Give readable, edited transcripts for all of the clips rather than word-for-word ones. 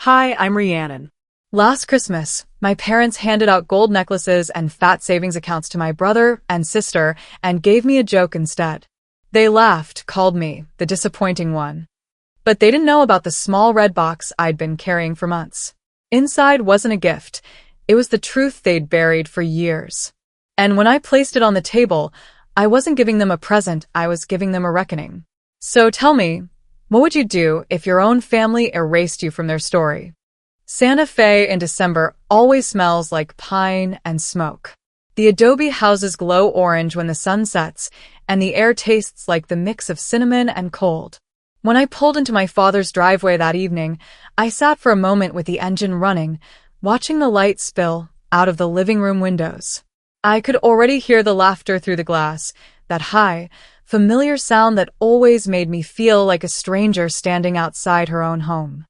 Hi, I'm Rhiannon. Last Christmas, my parents handed out gold necklaces and fat savings accounts to my brother and sister and gave me a joke instead. They laughed, called me the disappointing one. But they didn't know about the small red box I'd been carrying for months. Inside wasn't a gift. It was the truth they'd buried for years. And when I placed it on the table, I wasn't giving them a present, I was giving them a reckoning. So tell me, what would you do if your own family erased you from their story? Santa Fe in December always smells like pine and smoke. The adobe houses glow orange when the sun sets, and the air tastes like the mix of cinnamon and cold. When I pulled into my father's driveway that evening, I sat for a moment with the engine running, watching the light spill out of the living room windows. I could already hear the laughter through the glass, that high, familiar sound that always made me feel like a stranger standing outside her own home.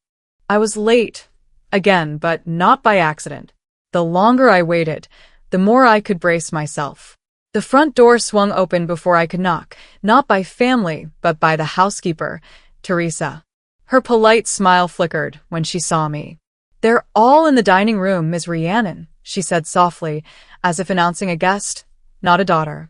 I was late, again, but not by accident. The longer I waited, the more I could brace myself. The front door swung open before I could knock, not by family, but by the housekeeper, Teresa. Her polite smile flickered when she saw me. "They're all in the dining room, Ms. Rhiannon," she said softly, as if announcing a guest, not a daughter.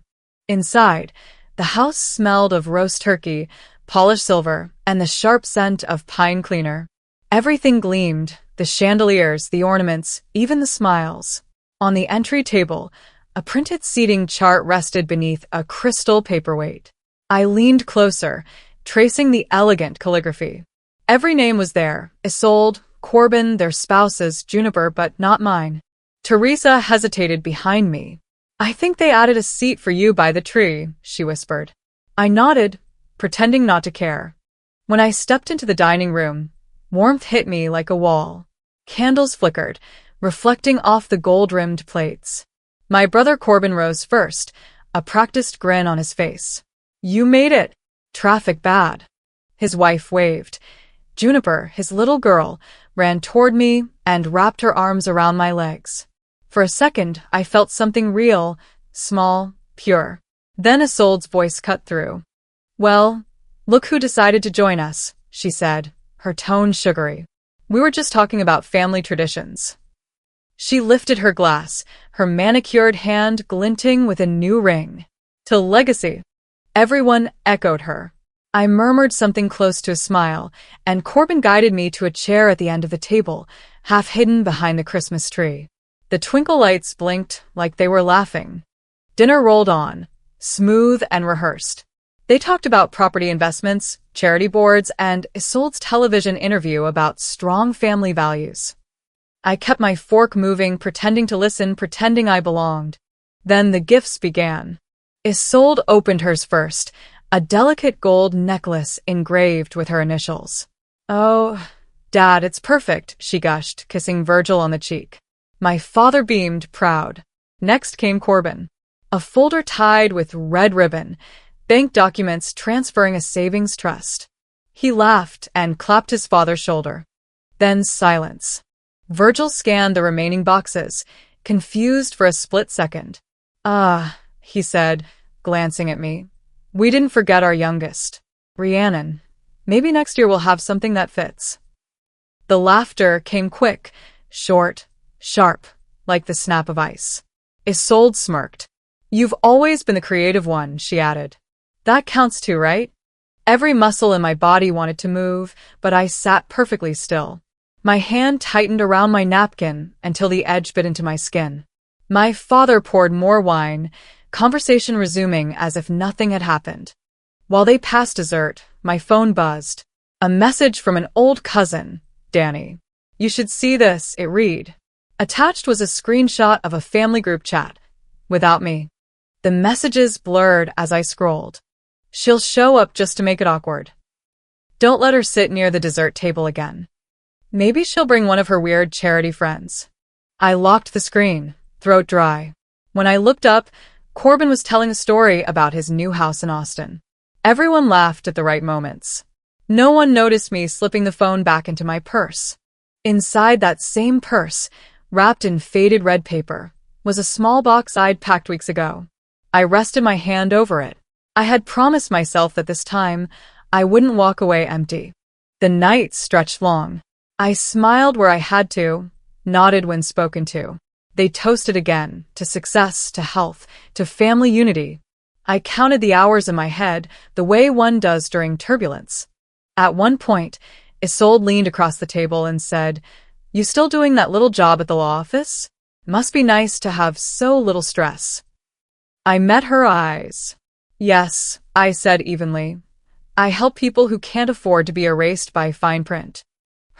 Inside, the house smelled of roast turkey, polished silver, and the sharp scent of pine cleaner. Everything gleamed, the chandeliers, the ornaments, even the smiles. On the entry table, a printed seating chart rested beneath a crystal paperweight. I leaned closer, tracing the elegant calligraphy. Every name was there: Isolde, Corbin, their spouses, Juniper, but not mine. Teresa hesitated behind me. "I think they added a seat for you by the tree," she whispered. I nodded, pretending not to care. When I stepped into the dining room, warmth hit me like a wall. Candles flickered, reflecting off the gold-rimmed plates. My brother Corbin rose first, a practiced grin on his face. "You made it. Traffic bad." His wife waved. Juniper, his little girl, ran toward me and wrapped her arms around my legs. For a second, I felt something real, small, pure. Then Isolde's voice cut through. "Well, look who decided to join us," she said, her tone sugary. "We were just talking about family traditions." She lifted her glass, her manicured hand glinting with a new ring. "To legacy." Everyone echoed her. I murmured something close to a smile, and Corbin guided me to a chair at the end of the table, half hidden behind the Christmas tree. The twinkle lights blinked like they were laughing. Dinner rolled on, smooth and rehearsed. They talked about property investments, charity boards, and Isolde's television interview about strong family values. I kept my fork moving, pretending to listen, pretending I belonged. Then the gifts began. Isolde opened hers first, a delicate gold necklace engraved with her initials. "Oh, Dad, it's perfect," she gushed, kissing Virgil on the cheek. My father beamed, proud. Next came Corbin. A folder tied with red ribbon, bank documents transferring a savings trust. He laughed and clapped his father's shoulder. Then silence. Virgil scanned the remaining boxes, confused for a split second. "Ah," he said, glancing at me. "We didn't forget our youngest. Rhiannon, maybe next year we'll have something that fits." The laughter came quick, short, sharp, like the snap of ice. Isolde smirked. "You've always been the creative one," she added. "That counts too, right?" Every muscle in my body wanted to move, but I sat perfectly still. My hand tightened around my napkin until the edge bit into my skin. My father poured more wine, conversation resuming as if nothing had happened. While they passed dessert, my phone buzzed. A message from an old cousin, Danny. "You should see this," it read. Attached was a screenshot of a family group chat, without me. The messages blurred as I scrolled. "She'll show up just to make it awkward. Don't let her sit near the dessert table again. Maybe she'll bring one of her weird charity friends." I locked the screen, throat dry. When I looked up, Corbin was telling a story about his new house in Austin. Everyone laughed at the right moments. No one noticed me slipping the phone back into my purse. Inside that same purse, wrapped in faded red paper, was a small box I'd packed weeks ago. I rested my hand over it. I had promised myself that this time, I wouldn't walk away empty. The night stretched long. I smiled where I had to, nodded when spoken to. They toasted again, to success, to health, to family unity. I counted the hours in my head, the way one does during turbulence. At one point, Isolde leaned across the table and said, "You still doing that little job at the law office? Must be nice to have so little stress." I met her eyes. "Yes," I said evenly. "I help people who can't afford to be erased by fine print."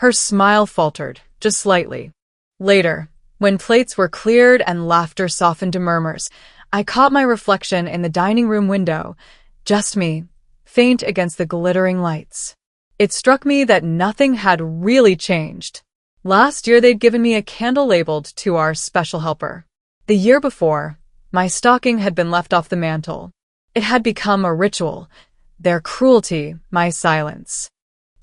Her smile faltered, just slightly. Later, when plates were cleared and laughter softened to murmurs, I caught my reflection in the dining room window, just me, faint against the glittering lights. It struck me that nothing had really changed. Last year they'd given me a candle labeled "To Our Special Helper." The year before, my stocking had been left off the mantel. It had become a ritual. Their cruelty, my silence.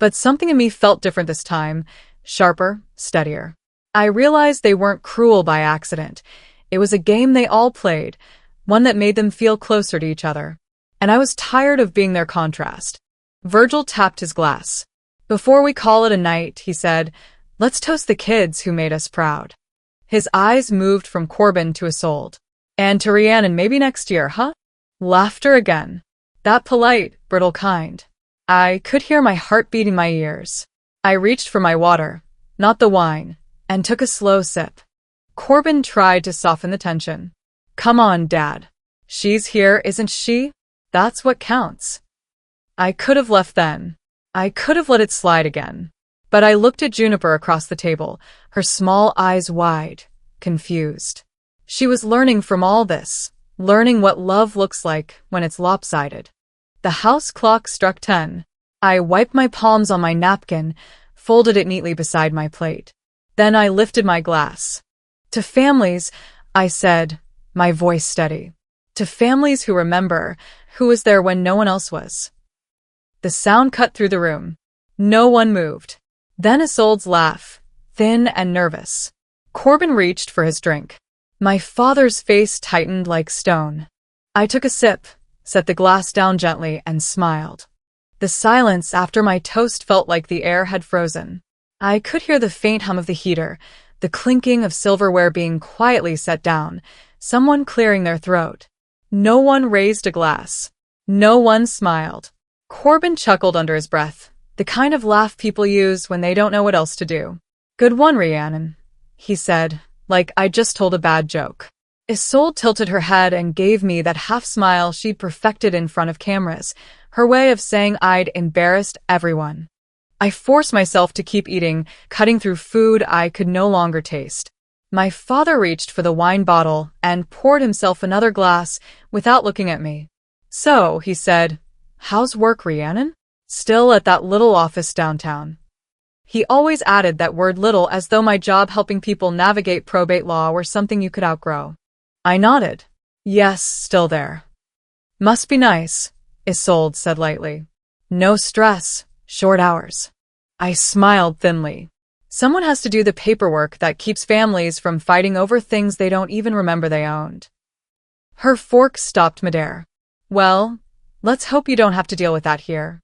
But something in me felt different this time, sharper, steadier. I realized they weren't cruel by accident. It was a game they all played, one that made them feel closer to each other. And I was tired of being their contrast. Virgil tapped his glass. "Before we call it a night," he said, "let's toast the kids who made us proud." His eyes moved from Corbin to Isolde. "And to Rhiannon maybe next year, huh?" Laughter again. That polite, brittle kind. I could hear my heart beat in my ears. I reached for my water, not the wine, and took a slow sip. Corbin tried to soften the tension. "Come on, Dad. She's here, isn't she? That's what counts." I could have left then. I could have let it slide again. But I looked at Juniper across the table, her small eyes wide, confused. She was learning from all this, learning what love looks like when it's lopsided. The house clock struck 10. I wiped my palms on my napkin, folded it neatly beside my plate. Then I lifted my glass. "To families," I said, my voice steady. "To families who remember, who was there when no one else was." The sound cut through the room. No one moved. Then Isolde's laugh, thin and nervous. Corbin reached for his drink. My father's face tightened like stone. I took a sip, set the glass down gently, and smiled. The silence after my toast felt like the air had frozen. I could hear the faint hum of the heater, the clinking of silverware being quietly set down, someone clearing their throat. No one raised a glass. No one smiled. Corbin chuckled under his breath, the kind of laugh people use when they don't know what else to do. "Good one, Rhiannon," he said, like I'd just told a bad joke. Isolde tilted her head and gave me that half-smile she'd perfected in front of cameras, her way of saying I'd embarrassed everyone. I forced myself to keep eating, cutting through food I could no longer taste. My father reached for the wine bottle and poured himself another glass without looking at me. "So," he said, "how's work, Rhiannon? Still at that little office downtown?" He always added that word little as though my job helping people navigate probate law were something you could outgrow. I nodded. "Yes, still there." "Must be nice," Isolde said lightly. "No stress, short hours." I smiled thinly. Someone has to do the paperwork that keeps families from fighting over things they don't even remember they owned. Her fork stopped midair. "Well, let's hope you don't have to deal with that here."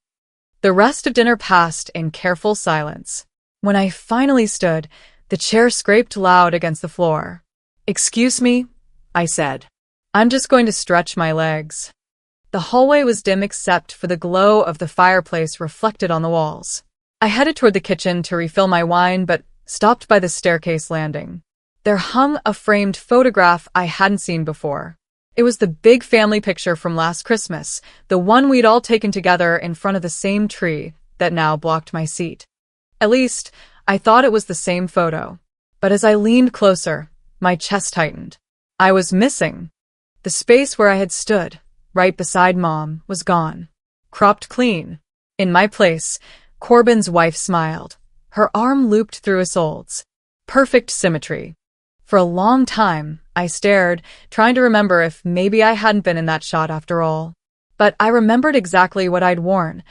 The rest of dinner passed in careful silence. When I finally stood, the chair scraped loud against the floor. "Excuse me," I said. "I'm just going to stretch my legs." The hallway was dim except for the glow of the fireplace reflected on the walls. I headed toward the kitchen to refill my wine, but stopped by the staircase landing. There hung a framed photograph I hadn't seen before. It was the big family picture from last Christmas, the one we'd all taken together in front of the same tree that now blocked my seat. At least, I thought it was the same photo. But as I leaned closer, my chest tightened. I was missing. The space where I had stood, right beside Mom, was gone. Cropped clean. In my place, Corbin's wife smiled. Her arm looped through Isolde's. Perfect symmetry. For a long time, I stared, trying to remember if maybe I hadn't been in that shot after all. But I remembered exactly what I'd worn.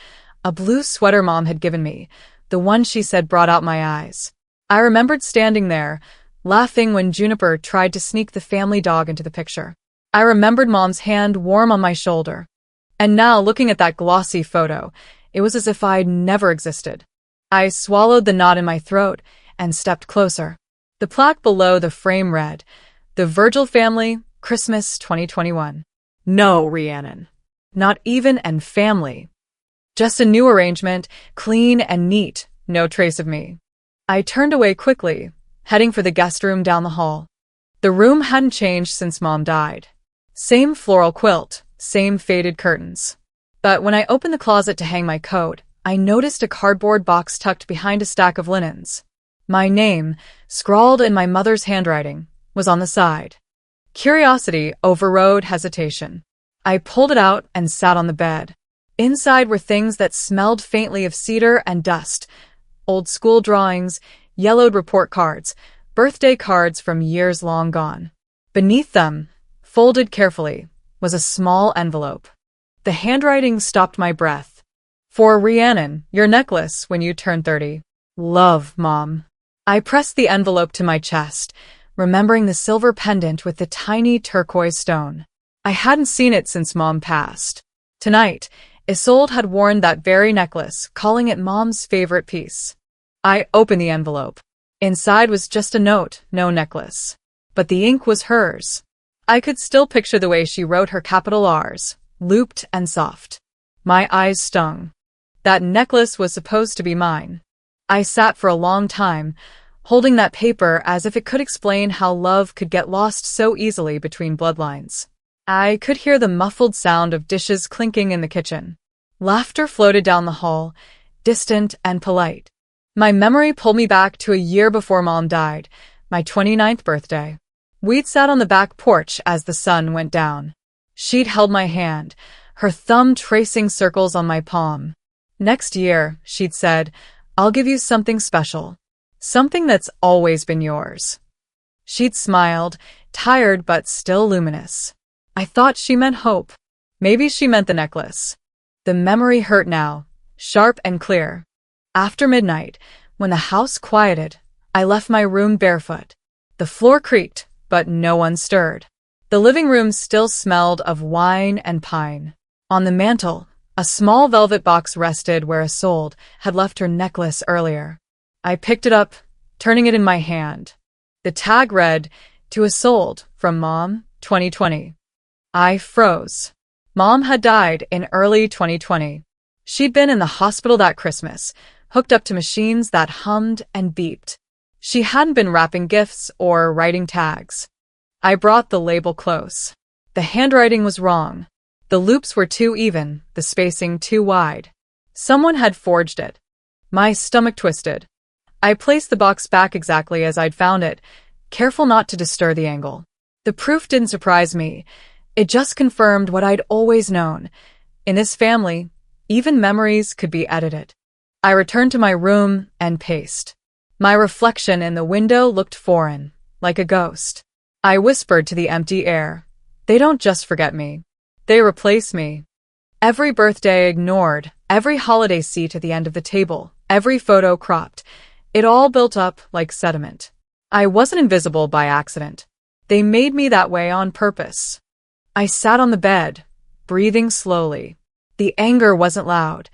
A blue sweater Mom had given me, the one she said brought out my eyes. I remembered standing there, laughing when Juniper tried to sneak the family dog into the picture. I remembered Mom's hand warm on my shoulder. And now, looking at that glossy photo, it was as if I'd never existed. I swallowed the knot in my throat and stepped closer. The plaque below the frame read, "The Virgil Family, Christmas 2021. No, Rhiannon. Not even and family. Just a new arrangement, clean and neat, no trace of me." I turned away quickly, heading for the guest room down the hall. The room hadn't changed since Mom died. Same floral quilt, same faded curtains. But when I opened the closet to hang my coat, I noticed a cardboard box tucked behind a stack of linens. My name, scrawled in my mother's handwriting, was on the side. Curiosity overrode hesitation. I pulled it out and sat on the bed. Inside were things that smelled faintly of cedar and dust. Old school drawings, yellowed report cards, birthday cards from years long gone. Beneath them, folded carefully, was a small envelope. The handwriting stopped my breath. "For Rhiannon, your necklace when you turn 30. Love, Mom." I pressed the envelope to my chest, remembering the silver pendant with the tiny turquoise stone. I hadn't seen it since Mom passed. Tonight, Isolde had worn that very necklace, calling it Mom's favorite piece. I opened the envelope. Inside was just a note, no necklace. But the ink was hers. I could still picture the way she wrote her capital R's, looped and soft. My eyes stung. That necklace was supposed to be mine. I sat for a long time, holding that paper as if it could explain how love could get lost so easily between bloodlines. I could hear the muffled sound of dishes clinking in the kitchen. Laughter floated down the hall, distant and polite. My memory pulled me back to a year before Mom died, my 29th birthday. We'd sat on the back porch as the sun went down. She'd held my hand, her thumb tracing circles on my palm. "Next year," she'd said, "I'll give you something special. Something that's always been yours." She'd smiled, tired but still luminous. I thought she meant hope. Maybe she meant the necklace. The memory hurt now, sharp and clear. After midnight, when the house quieted, I left my room barefoot. The floor creaked, but no one stirred. The living room still smelled of wine and pine. On the mantel, a small velvet box rested where Isolde had left her necklace earlier. I picked it up, turning it in my hand. The tag read, "To Isolde, from Mom, 2020. I froze. Mom had died in early 2020. She'd been in the hospital that Christmas, hooked up to machines that hummed and beeped. She hadn't been wrapping gifts or writing tags. I brought the label close. The handwriting was wrong. The loops were too even, the spacing too wide. Someone had forged it. My stomach twisted. I placed the box back exactly as I'd found it, careful not to disturb the angle. The proof didn't surprise me. It just confirmed what I'd always known. In this family, even memories could be edited. I returned to my room and paced. My reflection in the window looked foreign, like a ghost. I whispered to the empty air, "They don't just forget me. They replace me." Every birthday ignored, every holiday seat at the end of the table, every photo cropped. It all built up like sediment. I wasn't invisible by accident. They made me that way on purpose. I sat on the bed, breathing slowly. The anger wasn't loud.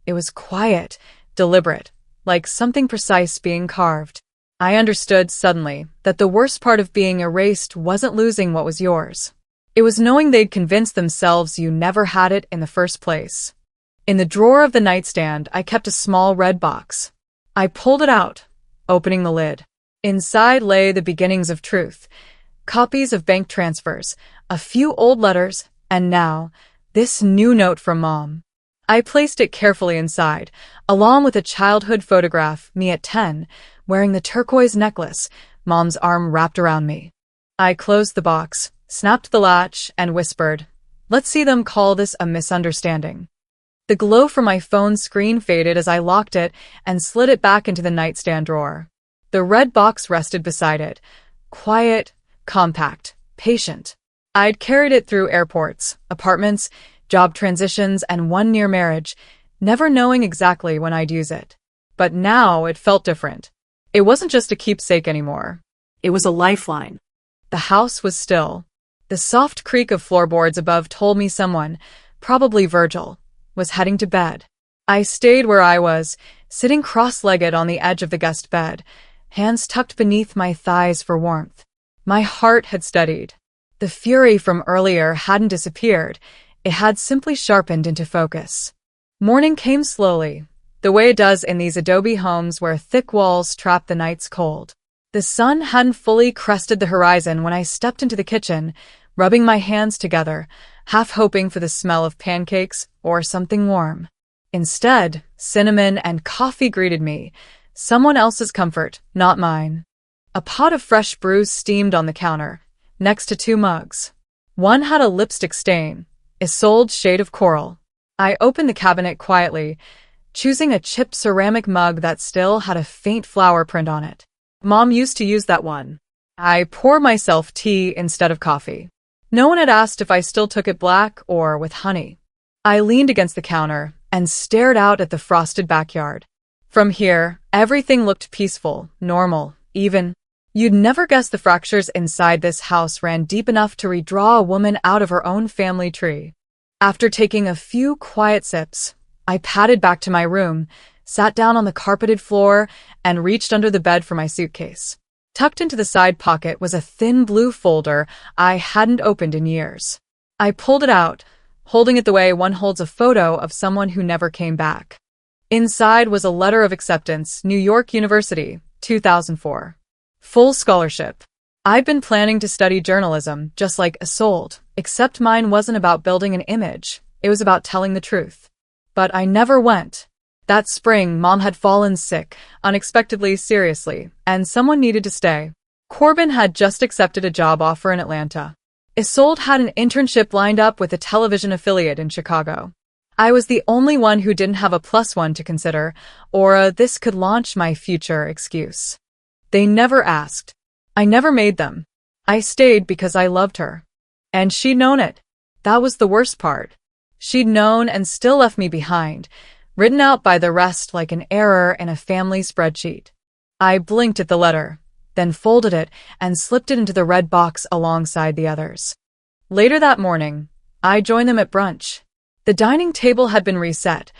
It was quiet, deliberate, like something precise being carved. I understood suddenly that the worst part of being erased wasn't losing what was yours. It was knowing they'd convinced themselves you never had it in the first place. In the drawer of the nightstand, I kept a small red box. I pulled it out, opening the lid. Inside lay the beginnings of truth, copies of bank transfers, a few old letters, and now, this new note from Mom. I placed it carefully inside, along with a childhood photograph, me at 10, wearing the turquoise necklace, Mom's arm wrapped around me. I closed the box, snapped the latch, and whispered, "Let's see them call this a misunderstanding." The glow from my phone screen faded as I locked it and slid it back into the nightstand drawer. The red box rested beside it, quiet, compact, patient. I'd carried it through airports, apartments, job transitions, and one near marriage, never knowing exactly when I'd use it. But now it felt different. It wasn't just a keepsake anymore. It was a lifeline. The house was still. The soft creak of floorboards above told me someone, probably Virgil, was heading to bed. I stayed where I was, sitting cross-legged on the edge of the guest bed, hands tucked beneath my thighs for warmth. My heart had steadied. The fury from earlier hadn't disappeared, it had simply sharpened into focus. Morning came slowly, the way it does in these adobe homes where thick walls trap the night's cold. The sun hadn't fully crested the horizon when I stepped into the kitchen, rubbing my hands together, half hoping for the smell of pancakes or something warm. Instead, cinnamon and coffee greeted me, someone else's comfort, not mine. A pot of fresh brew steamed on the counter, next to 2 mugs. One had a lipstick stain, Isolde's shade of coral. I opened the cabinet quietly, choosing a chipped ceramic mug that still had a faint flower print on it. Mom used to use that one. I poured myself tea instead of coffee. No one had asked if I still took it black or with honey. I leaned against the counter and stared out at the frosted backyard. From here, everything looked peaceful, normal, even. You'd never guess the fractures inside this house ran deep enough to redraw a woman out of her own family tree. After taking a few quiet sips, I padded back to my room, sat down on the carpeted floor, and reached under the bed for my suitcase. Tucked into the side pocket was a thin blue folder I hadn't opened in years. I pulled it out, holding it the way one holds a photo of someone who never came back. Inside was a letter of acceptance, New York University, 2004. Full scholarship. I'd been planning to study journalism, just like Isolde, except mine wasn't about building an image, it was about telling the truth. But I never went. That spring, Mom had fallen sick, unexpectedly seriously, and someone needed to stay. Corbin had just accepted a job offer in Atlanta. Isolde had an internship lined up with a television affiliate in Chicago. I was the only one who didn't have a +1 to consider, or a "this could launch my future" excuse. They never asked. I never made them. I stayed because I loved her. And she'd known it. That was the worst part. She'd known and still left me behind, written out by the rest like an error in a family spreadsheet. I blinked at the letter, then folded it and slipped it into the red box alongside the others. Later that morning, I joined them at brunch. The dining table had been reset.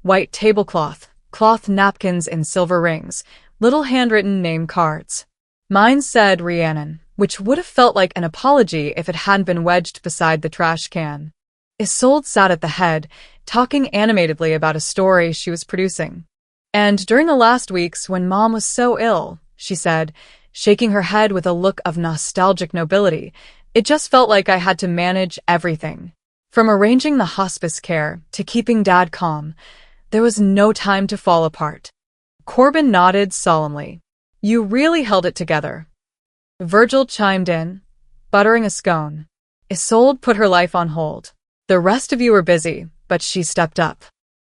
White tablecloth, cloth napkins in silver rings, little handwritten name cards. Mine said Rhiannon, which would have felt like an apology if it hadn't been wedged beside the trash can. Isolde sat at the head, talking animatedly about a story she was producing. And during the last weeks when Mom was so ill, she said, shaking her head with a look of nostalgic nobility, it just felt like I had to manage everything. From arranging the hospice care to keeping Dad calm, there was no time to fall apart. Corbin nodded solemnly. You really held it together. Virgil chimed in, buttering a scone. Isolde put her life on hold. The rest of you were busy, but she stepped up.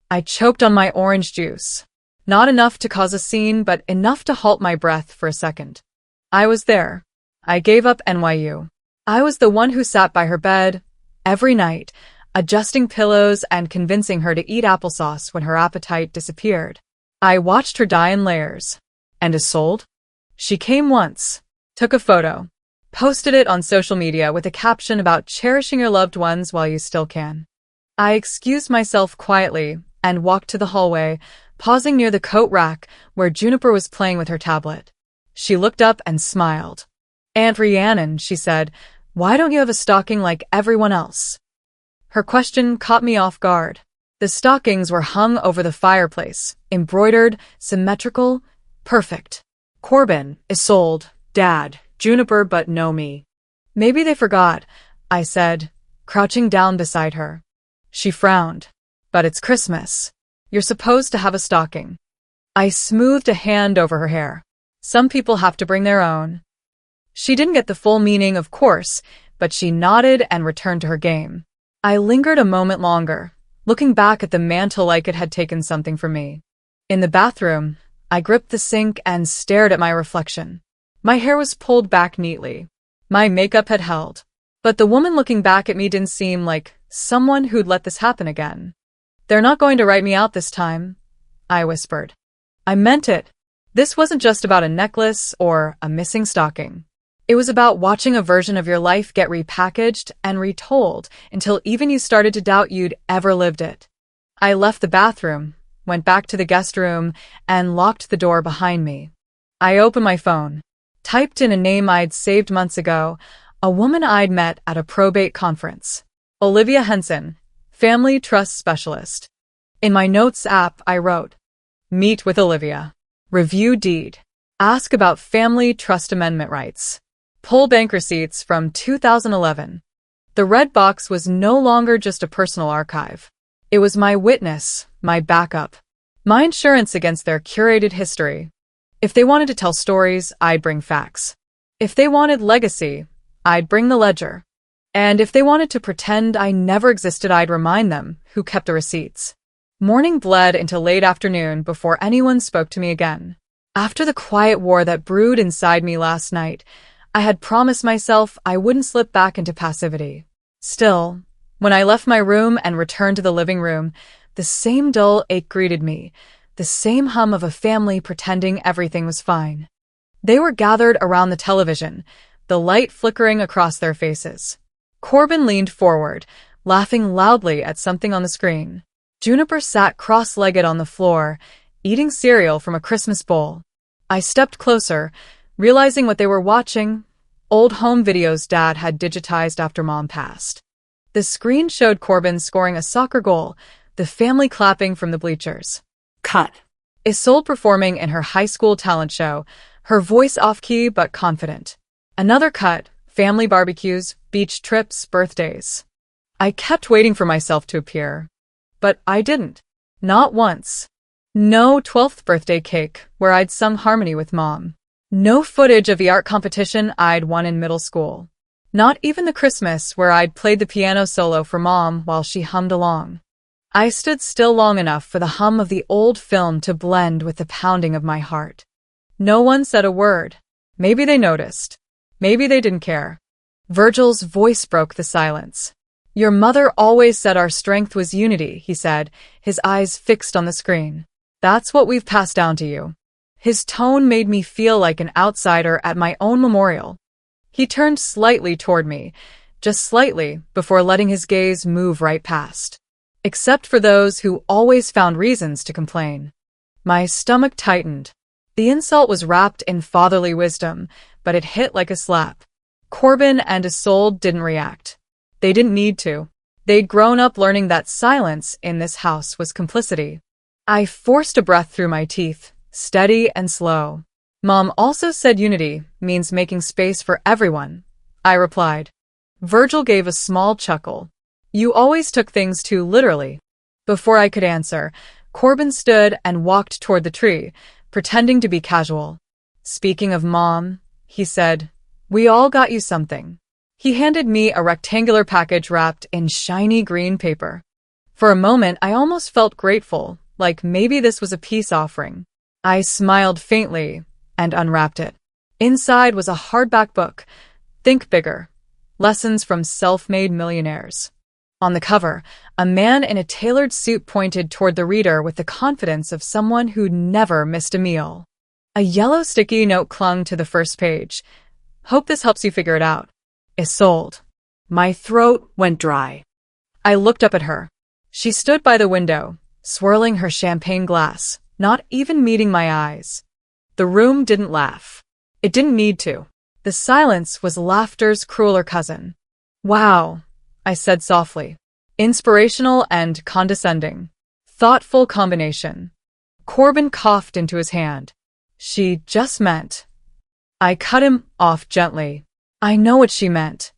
I choked on my orange juice. Not enough to cause a scene, but enough to halt my breath for a second. I was there. I gave up NYU. I was the one who sat by her bed, every night, adjusting pillows and convincing her to eat applesauce when her appetite disappeared. I watched her die in layers. And Isolde? She came once, took a photo, posted it on social media with a caption about cherishing your loved ones while you still can. I excused myself quietly and walked to the hallway, pausing near the coat rack where Juniper was playing with her tablet. She looked up and smiled. Aunt Rhiannon, she said, why don't you have a stocking like everyone else? Her question caught me off guard. The stockings were hung over the fireplace, embroidered, symmetrical, perfect. Corbin, Isolde, Dad, Juniper, but no me. Maybe they forgot, I said, crouching down beside her. She frowned. But it's Christmas. You're supposed to have a stocking. I smoothed a hand over her hair. Some people have to bring their own. She didn't get the full meaning, of course, but she nodded and returned to her game. I lingered a moment longer, looking back at the mantel like it had taken something from me. In the bathroom, I gripped the sink and stared at my reflection. My hair was pulled back neatly. My makeup had held. But the woman looking back at me didn't seem like someone who'd let this happen again. They're not going to write me out this time, I whispered. I meant it. This wasn't just about a necklace or a missing stocking. It was about watching a version of your life get repackaged and retold until even you started to doubt you'd ever lived it. I left the bathroom, went back to the guest room, and locked the door behind me. I opened my phone, typed in a name I'd saved months ago, a woman I'd met at a probate conference. Olivia Henson, Family Trust Specialist. In my Notes app, I wrote, "Meet with Olivia. Review deed. Ask about family trust amendment rights. Pull bank receipts from 2011. The red box was no longer just a personal archive. It was my witness, my backup, my insurance against their curated history. If they wanted to tell stories, I'd bring facts. If they wanted legacy, I'd bring the ledger. And if they wanted to pretend I never existed, I'd remind them who kept the receipts." Morning bled into late afternoon before anyone spoke to me again. After the quiet war that brewed inside me last night, I had promised myself I wouldn't slip back into passivity. Still, when I left my room and returned to the living room, the same dull ache greeted me, the same hum of a family pretending everything was fine. They were gathered around the television, the light flickering across their faces. Corbin leaned forward, laughing loudly at something on the screen. Juniper sat cross-legged on the floor, eating cereal from a Christmas bowl. I stepped closer, realizing what they were watching: old home videos Dad had digitized after Mom passed. The screen showed Corbin scoring a soccer goal, the family clapping from the bleachers. Cut. Isolde performing in her high school talent show, her voice off-key but confident. Another cut, family barbecues, beach trips, birthdays. I kept waiting for myself to appear. But I didn't. Not once. No 12th birthday cake where I'd sung harmony with Mom. No footage of the art competition I'd won in middle school. Not even the Christmas where I'd played the piano solo for Mom while she hummed along. I stood still long enough for the hum of the old film to blend with the pounding of my heart. No one said a word. Maybe they noticed. Maybe they didn't care. Virgil's voice broke the silence. "Your mother always said our strength was unity," he said, his eyes fixed on the screen. "That's what we've passed down to you." His tone made me feel like an outsider at my own memorial. He turned slightly toward me, just slightly, before letting his gaze move right past. Except for those who always found reasons to complain. My stomach tightened. The insult was wrapped in fatherly wisdom, but it hit like a slap. Corbin and Isolde didn't react. They didn't need to. They'd grown up learning that silence in this house was complicity. I forced a breath through my teeth, steady and slow. "Mom also said unity means making space for everyone," I replied. Virgil gave a small chuckle. "You always took things too literally." Before I could answer, Corbin stood and walked toward the tree, pretending to be casual. "Speaking of Mom," he said, "we all got you something." He handed me a rectangular package wrapped in shiny green paper. For a moment, I almost felt grateful, like maybe this was a peace offering. I smiled faintly and unwrapped it. Inside was a hardback book, Think Bigger, Lessons from Self-Made Millionaires. On the cover, a man in a tailored suit pointed toward the reader with the confidence of someone who'd never missed a meal. A yellow sticky note clung to the first page. "Hope this helps you figure it out. Isolde." My throat went dry. I looked up at her. She stood by the window, swirling her champagne glass, not even meeting my eyes. The room didn't laugh. It didn't need to. The silence was laughter's crueler cousin. "Wow," I said softly. "Inspirational and condescending. Thoughtful combination." Corbin coughed into his hand. "She just meant." I cut him off gently. I know what she meant.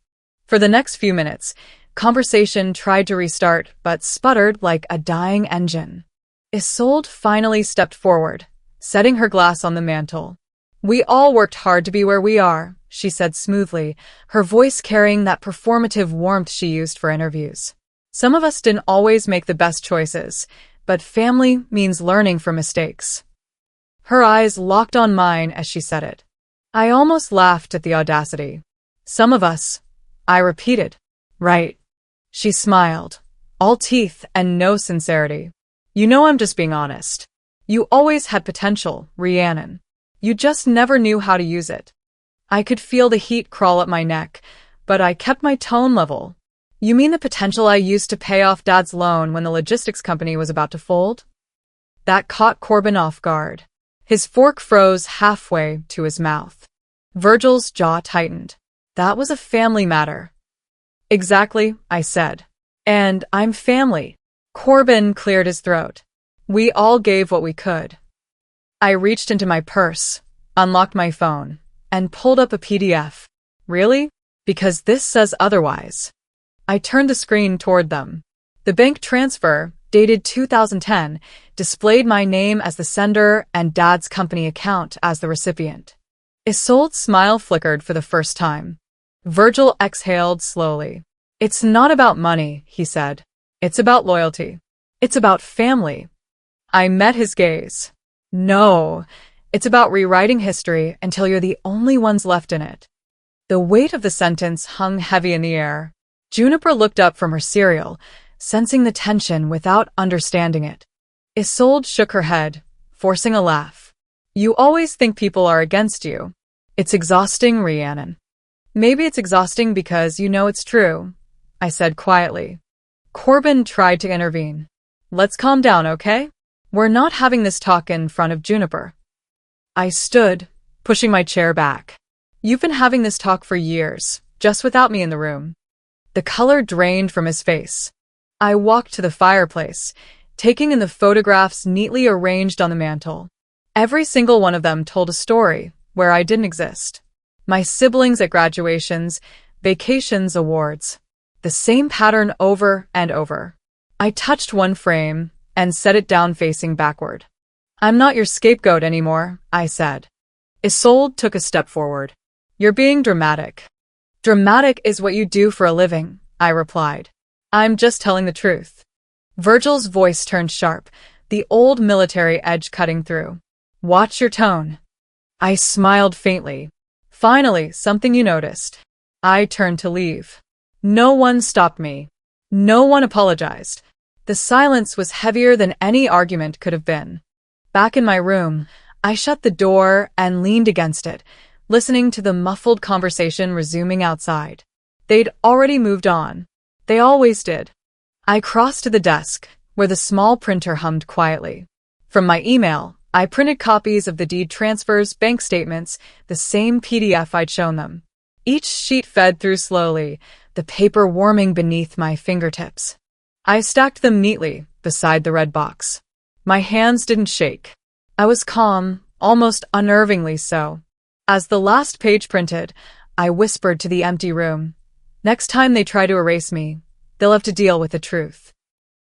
For the next few minutes, conversation tried to restart, but sputtered like a dying engine. Isolde finally stepped forward, setting her glass on the mantel. "We all worked hard to be where we are," she said smoothly, her voice carrying that performative warmth she used for interviews. "Some of us didn't always make the best choices, but family means learning from mistakes." Her eyes locked on mine as she said it. I almost laughed at the audacity. "Some of us," I repeated. "Right." She smiled, all teeth and no sincerity. "You know I'm just being honest. You always had potential, Rhiannon. You just never knew how to use it." I could feel the heat crawl up my neck, but I kept my tone level. "You mean the potential I used to pay off Dad's loan when the logistics company was about to fold?" That caught Corbin off guard. His fork froze halfway to his mouth. Virgil's jaw tightened. That was a family matter. Exactly, I said. And I'm family. Corbin cleared his throat. We all gave what we could. I reached into my purse, unlocked my phone, and pulled up a PDF. Really? Because this says otherwise. I turned the screen toward them. The bank transfer, dated 2010, displayed my name as the sender and Dad's company account as the recipient. Isolde's smile flickered for the first time. Virgil exhaled slowly. It's not about money, he said. It's about loyalty. It's about family. I met his gaze. No, it's about rewriting history until you're the only ones left in it. The weight of the sentence hung heavy in the air. Juniper looked up from her cereal, sensing the tension without understanding it. Isolde shook her head, forcing a laugh. You always think people are against you. It's exhausting, Rhiannon. Maybe it's exhausting because you know it's true, I said quietly. Corbin tried to intervene. Let's calm down, okay? We're not having this talk in front of Juniper. I stood, pushing my chair back. You've been having this talk for years, just without me in the room. The color drained from his face. I walked to the fireplace, taking in the photographs neatly arranged on the mantel. Every single one of them told a story where I didn't exist. My siblings at graduations, vacations, awards. The same pattern over and over. I touched one frame and set it down facing backward. I'm not your scapegoat anymore, I said. Isolde took a step forward. You're being dramatic. Dramatic is what you do for a living, I replied. I'm just telling the truth. Virgil's voice turned sharp, the old military edge cutting through. Watch your tone. I smiled faintly. Finally, something you noticed. I turned to leave. No one stopped me. No one apologized. The silence was heavier than any argument could have been. Back in my room, I shut the door and leaned against it, listening to the muffled conversation resuming outside. They'd already moved on. They always did. I crossed to the desk, where the small printer hummed quietly. From my email, I printed copies of the deed transfers, bank statements, the same PDF I'd shown them. Each sheet fed through slowly, the paper warming beneath my fingertips. I stacked them neatly beside the red box. My hands didn't shake. I was calm, almost unnervingly so. As the last page printed, I whispered to the empty room. Next time they try to erase me, they'll have to deal with the truth.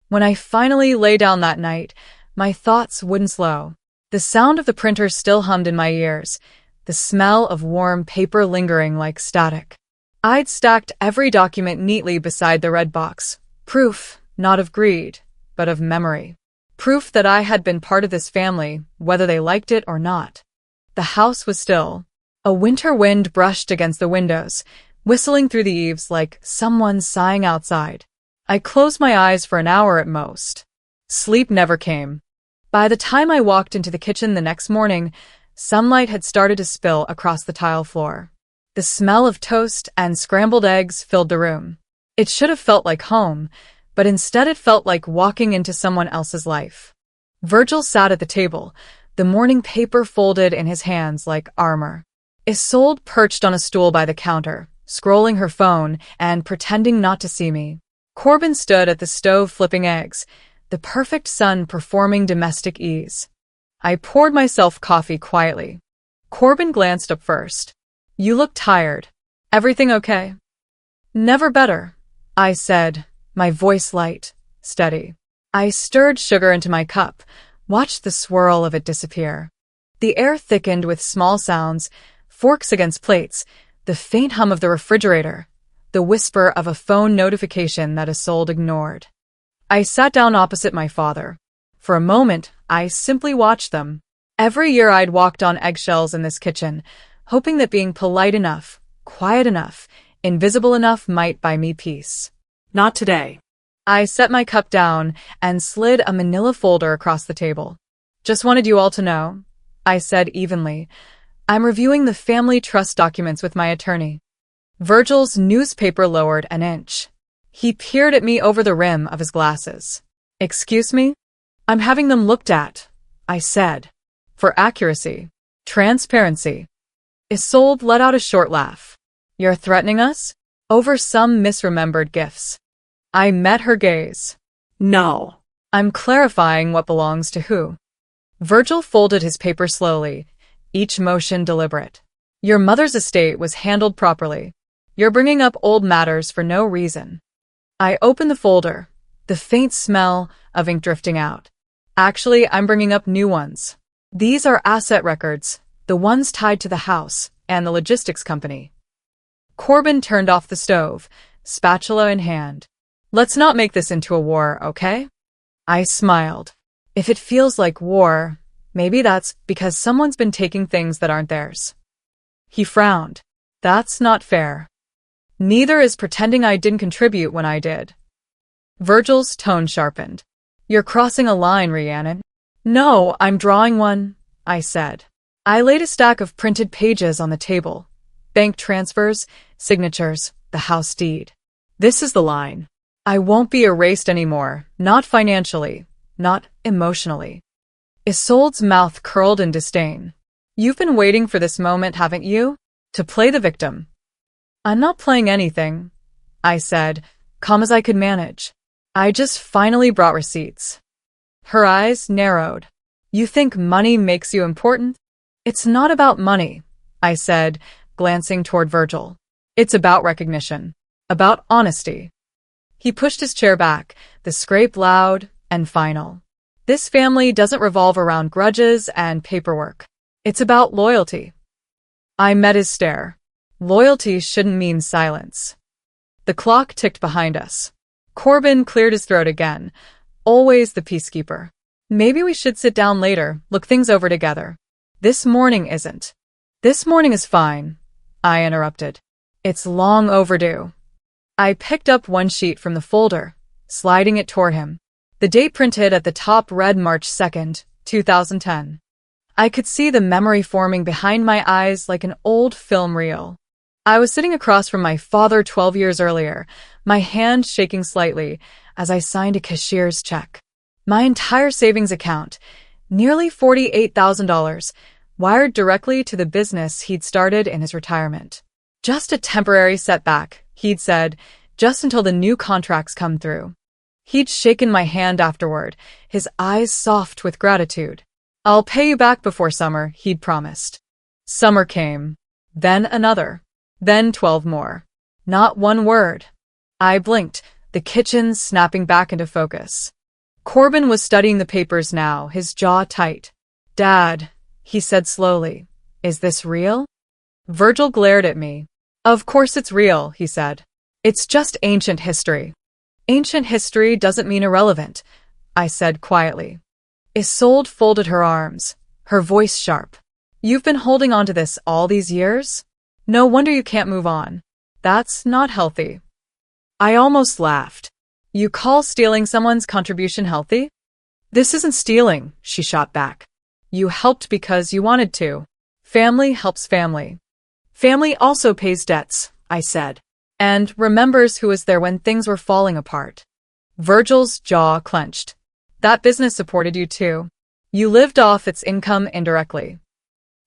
When I finally lay down that night, my thoughts wouldn't slow. The sound of the printer still hummed in my ears, the smell of warm paper lingering like static. I'd stacked every document neatly beside the red box. Proof, not of greed, but of memory. Proof that I had been part of this family, whether they liked it or not. The house was still. A winter wind brushed against the windows, whistling through the eaves like someone sighing outside. I closed my eyes for an hour at most. Sleep never came. By the time I walked into the kitchen the next morning, sunlight had started to spill across the tile floor. The smell of toast and scrambled eggs filled the room. It should have felt like home, but instead it felt like walking into someone else's life. Virgil sat at the table, the morning paper folded in his hands like armor. Isolde perched on a stool by the counter, scrolling her phone and pretending not to see me. Corbin stood at the stove flipping eggs, the perfect son performing domestic ease. I poured myself coffee quietly. Corbin glanced up first. You look tired. Everything okay? Never better, I said, my voice light, steady. I stirred sugar into my cup, watched the swirl of it disappear. The air thickened with small sounds, forks against plates, the faint hum of the refrigerator, the whisper of a phone notification that Isolde ignored. I sat down opposite my father. For a moment, I simply watched them. Every year I'd walked on eggshells in this kitchen, hoping that being polite enough, quiet enough, invisible enough might buy me peace. Not today. I set my cup down and slid a manila folder across the table. Just wanted you all to know, I said evenly. I'm reviewing the family trust documents with my attorney. Virgil's newspaper lowered an inch. He peered at me over the rim of his glasses. Excuse me? I'm having them looked at, I said. For accuracy. Transparency. Isolde let out a short laugh. You're threatening us? Over some misremembered gifts. I met her gaze. No. I'm clarifying what belongs to who. Virgil folded his paper slowly, each motion deliberate. Your mother's estate was handled properly. You're bringing up old matters for no reason. I opened the folder, the faint smell of ink drifting out. Actually, I'm bringing up new ones. These are asset records, the ones tied to the house and the logistics company. Corbin turned off the stove, spatula in hand. Let's not make this into a war, okay? I smiled. If it feels like war, maybe that's because someone's been taking things that aren't theirs. He frowned. That's not fair. Neither is pretending I didn't contribute when I did. Virgil's tone sharpened. You're crossing a line, Rhiannon. No, I'm drawing one, I said. I laid a stack of printed pages on the table. Bank transfers, signatures, the house deed. This is the line. I won't be erased anymore, not financially, not emotionally. Isolde's mouth curled in disdain. You've been waiting for this moment, haven't you? To play the victim. I'm not playing anything, I said, calm as I could manage. I just finally brought receipts. Her eyes narrowed. You think money makes you important? It's not about money, I said, glancing toward Virgil. It's about recognition. About honesty. He pushed his chair back, the scrape loud and final. This family doesn't revolve around grudges and paperwork. It's about loyalty. I met his stare. Loyalty shouldn't mean silence. The clock ticked behind us. Corbin cleared his throat again. Always the peacekeeper. Maybe we should sit down later, look things over together. This morning isn't. This morning is fine, I interrupted. It's long overdue. I picked up one sheet from the folder, sliding it toward him. The date printed at the top read March 2nd, 2010. I could see the memory forming behind my eyes like an old film reel. I was sitting across from my father 12 years earlier, my hand shaking slightly as I signed a cashier's check. My entire savings account, nearly $48,000, wired directly to the business he'd started in his retirement. Just a temporary setback, he'd said, just until the new contracts come through. He'd shaken my hand afterward, his eyes soft with gratitude. I'll pay you back before summer, he'd promised. Summer came. Then another. Then 12 more. Not one word. I blinked, the kitchen snapping back into focus. Corbin was studying the papers now, his jaw tight. Dad, he said slowly, is this real? Virgil glared at me. Of course it's real, he said. It's just ancient history. Ancient history doesn't mean irrelevant, I said quietly. Isolde folded her arms, her voice sharp. You've been holding on to this all these years? No wonder you can't move on. That's not healthy. I almost laughed. You call stealing someone's contribution healthy? This isn't stealing, she shot back. You helped because you wanted to. Family helps family. Family also pays debts, I said, and remembers who was there when things were falling apart. Virgil's jaw clenched. That business supported you too. You lived off its income indirectly.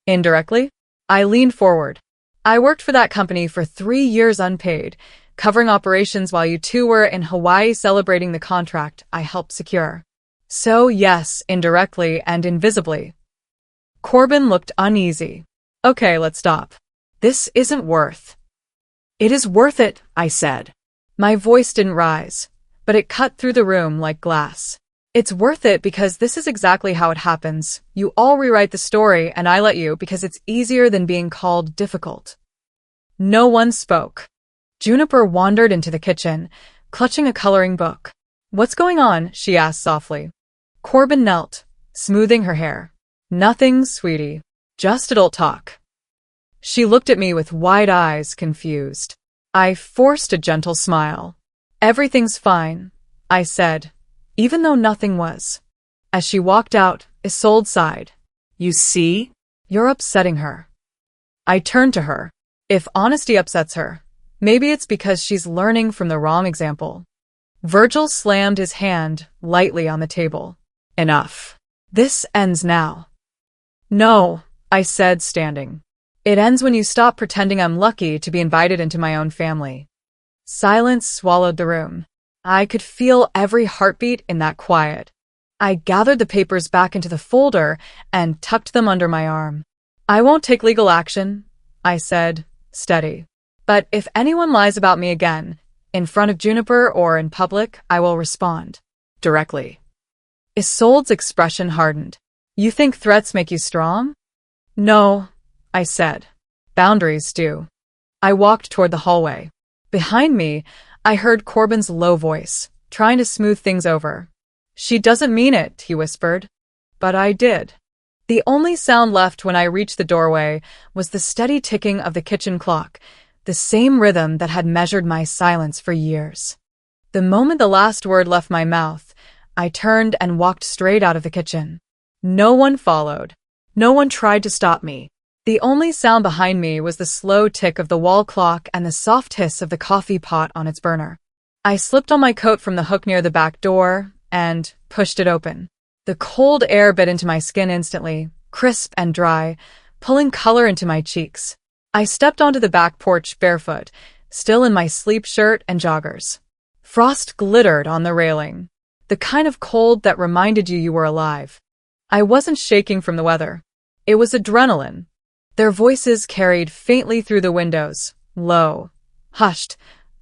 Indirectly? I leaned forward. I worked for that company for 3 years unpaid, covering operations while you two were in Hawaii celebrating the contract I helped secure. So yes, indirectly and invisibly. Corbin looked uneasy. Okay, let's stop. This isn't worth. It is worth it, I said. My voice didn't rise, but it cut through the room like glass. It's worth it because this is exactly how it happens. You all rewrite the story and I let you because it's easier than being called difficult. No one spoke. Juniper wandered into the kitchen, clutching a coloring book. What's going on? She asked softly. Corbin knelt, smoothing her hair. Nothing, sweetie. Just adult talk. She looked at me with wide eyes, confused. I forced a gentle smile. Everything's fine, I said, even though nothing was. As she walked out, Isolde sighed. You see? You're upsetting her. I turned to her. If honesty upsets her, maybe it's because she's learning from the wrong example. Virgil slammed his hand lightly on the table. Enough. This ends now. No, I said, standing. It ends when you stop pretending I'm lucky to be invited into my own family. Silence swallowed the room. I could feel every heartbeat in that quiet. I gathered the papers back into the folder and tucked them under my arm. I won't take legal action, I said, steady. But if anyone lies about me again, in front of Juniper or in public, I will respond. Directly. Isolde's expression hardened. You think threats make you strong? No, I said. Boundaries do. I walked toward the hallway. Behind me, I heard Corbin's low voice, trying to smooth things over. She doesn't mean it, he whispered. But I did. The only sound left when I reached the doorway was the steady ticking of the kitchen clock, the same rhythm that had measured my silence for years. The moment the last word left my mouth, I turned and walked straight out of the kitchen. No one followed. No one tried to stop me. The only sound behind me was the slow tick of the wall clock and the soft hiss of the coffee pot on its burner. I slipped on my coat from the hook near the back door and pushed it open. The cold air bit into my skin instantly, crisp and dry, pulling color into my cheeks. I stepped onto the back porch barefoot, still in my sleep shirt and joggers. Frost glittered on the railing, the kind of cold that reminded you were alive. I wasn't shaking from the weather. It was adrenaline. Their voices carried faintly through the windows, low, hushed,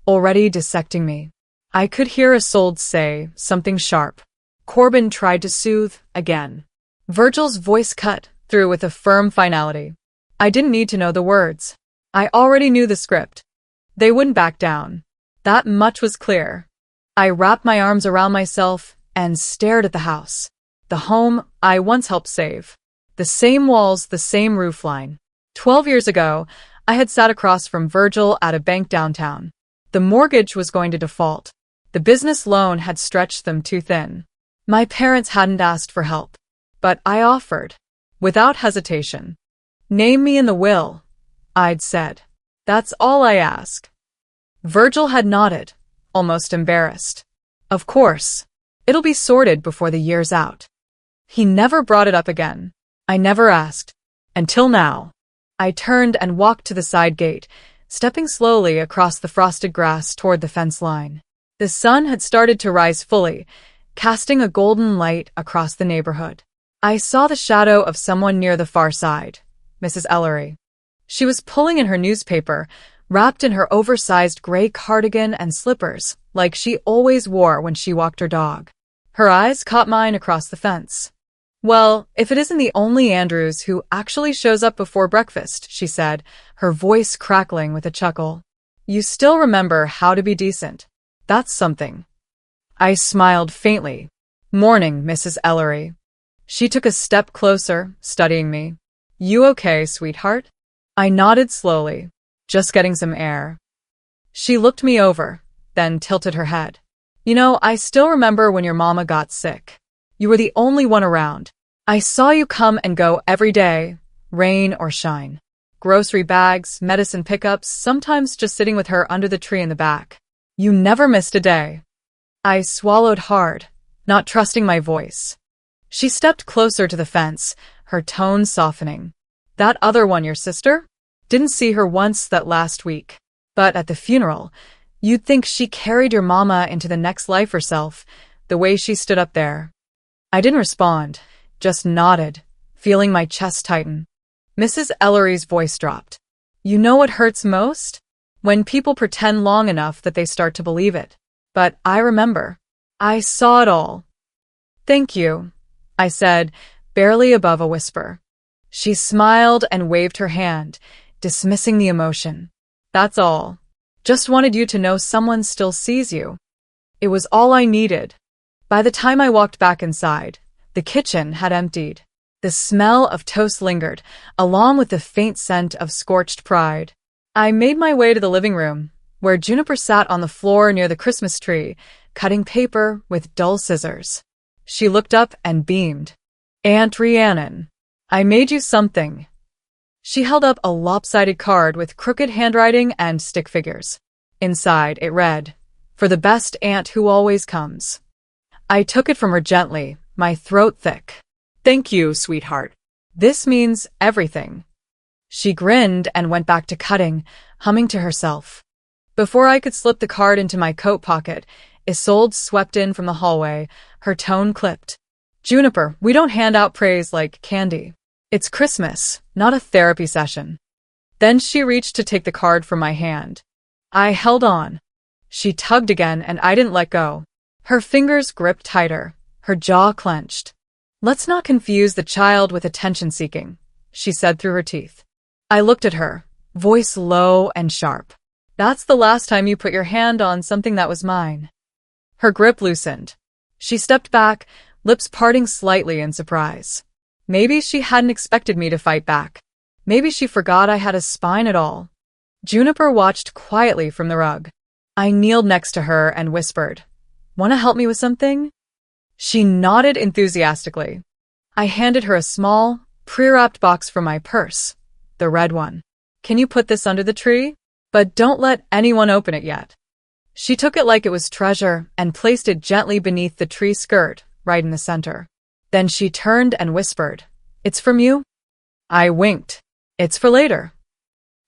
already dissecting me. I could hear Isolde say something sharp. Corbin tried to soothe again. Virgil's voice cut through with a firm finality. I didn't need to know the words. I already knew the script. They wouldn't back down. That much was clear. I wrapped my arms around myself and stared at the house. The home I once helped save. The same walls, the same roofline. 12 years ago, I had sat across from Virgil at a bank downtown. The mortgage was going to default. The business loan had stretched them too thin. My parents hadn't asked for help, but I offered, without hesitation. Name me in the will, I'd said. That's all I ask. Virgil had nodded, almost embarrassed. Of course. It'll be sorted before the year's out. He never brought it up again. I never asked. Until now. I turned and walked to the side gate, stepping slowly across the frosted grass toward the fence line. The sun had started to rise fully, casting a golden light across the neighborhood. I saw the shadow of someone near the far side, Mrs. Ellery. She was pulling in her newspaper, wrapped in her oversized gray cardigan and slippers, like she always wore when she walked her dog. Her eyes caught mine across the fence. Well, if it isn't the only Andrews who actually shows up before breakfast, she said, her voice crackling with a chuckle. You still remember how to be decent. That's something. I smiled faintly. Morning, Mrs. Ellery. She took a step closer, studying me. You okay, sweetheart? I nodded slowly. Just getting some air. She looked me over, then tilted her head. You know, I still remember when your mama got sick. You were the only one around. I saw you come and go every day, rain or shine. Grocery bags, medicine pickups, sometimes just sitting with her under the tree in the back. You never missed a day. I swallowed hard, not trusting my voice. She stepped closer to the fence, her tone softening. That other one, your sister? Didn't see her once that last week. But at the funeral, you'd think she carried your mama into the next life herself, the way she stood up there. I didn't respond, just nodded, feeling my chest tighten. Mrs. Ellery's voice dropped. You know what hurts most? When people pretend long enough that they start to believe it. But I remember. I saw it all. Thank you, I said, barely above a whisper. She smiled and waved her hand, dismissing the emotion. That's all. Just wanted you to know someone still sees you. It was all I needed. By the time I walked back inside, the kitchen had emptied. The smell of toast lingered, along with the faint scent of scorched pride. I made my way to the living room, where Juniper sat on the floor near the Christmas tree, cutting paper with dull scissors. She looked up and beamed. Aunt Rhiannon, I made you something. She held up a lopsided card with crooked handwriting and stick figures. Inside, it read, For the best aunt who always comes. I took it from her gently, my throat thick. Thank you, sweetheart. This means everything. She grinned and went back to cutting, humming to herself. Before I could slip the card into my coat pocket, Isolde swept in from the hallway, her tone clipped. Juniper, we don't hand out praise like candy. It's Christmas, not a therapy session. Then she reached to take the card from my hand. I held on. She tugged again and I didn't let go. Her fingers gripped tighter, her jaw clenched. Let's not confuse the child with attention-seeking, she said through her teeth. I looked at her, voice low and sharp. That's the last time you put your hand on something that was mine. Her grip loosened. She stepped back, lips parting slightly in surprise. Maybe she hadn't expected me to fight back. Maybe she forgot I had a spine at all. Juniper watched quietly from the rug. I kneeled next to her and whispered, "Want to help me with something?" She nodded enthusiastically. I handed her a small, pre-wrapped box from my purse, the red one. Can you put this under the tree? But don't let anyone open it yet. She took it like it was treasure and placed it gently beneath the tree skirt, right in the center. Then she turned and whispered, "It's from you?" I winked. "It's for later."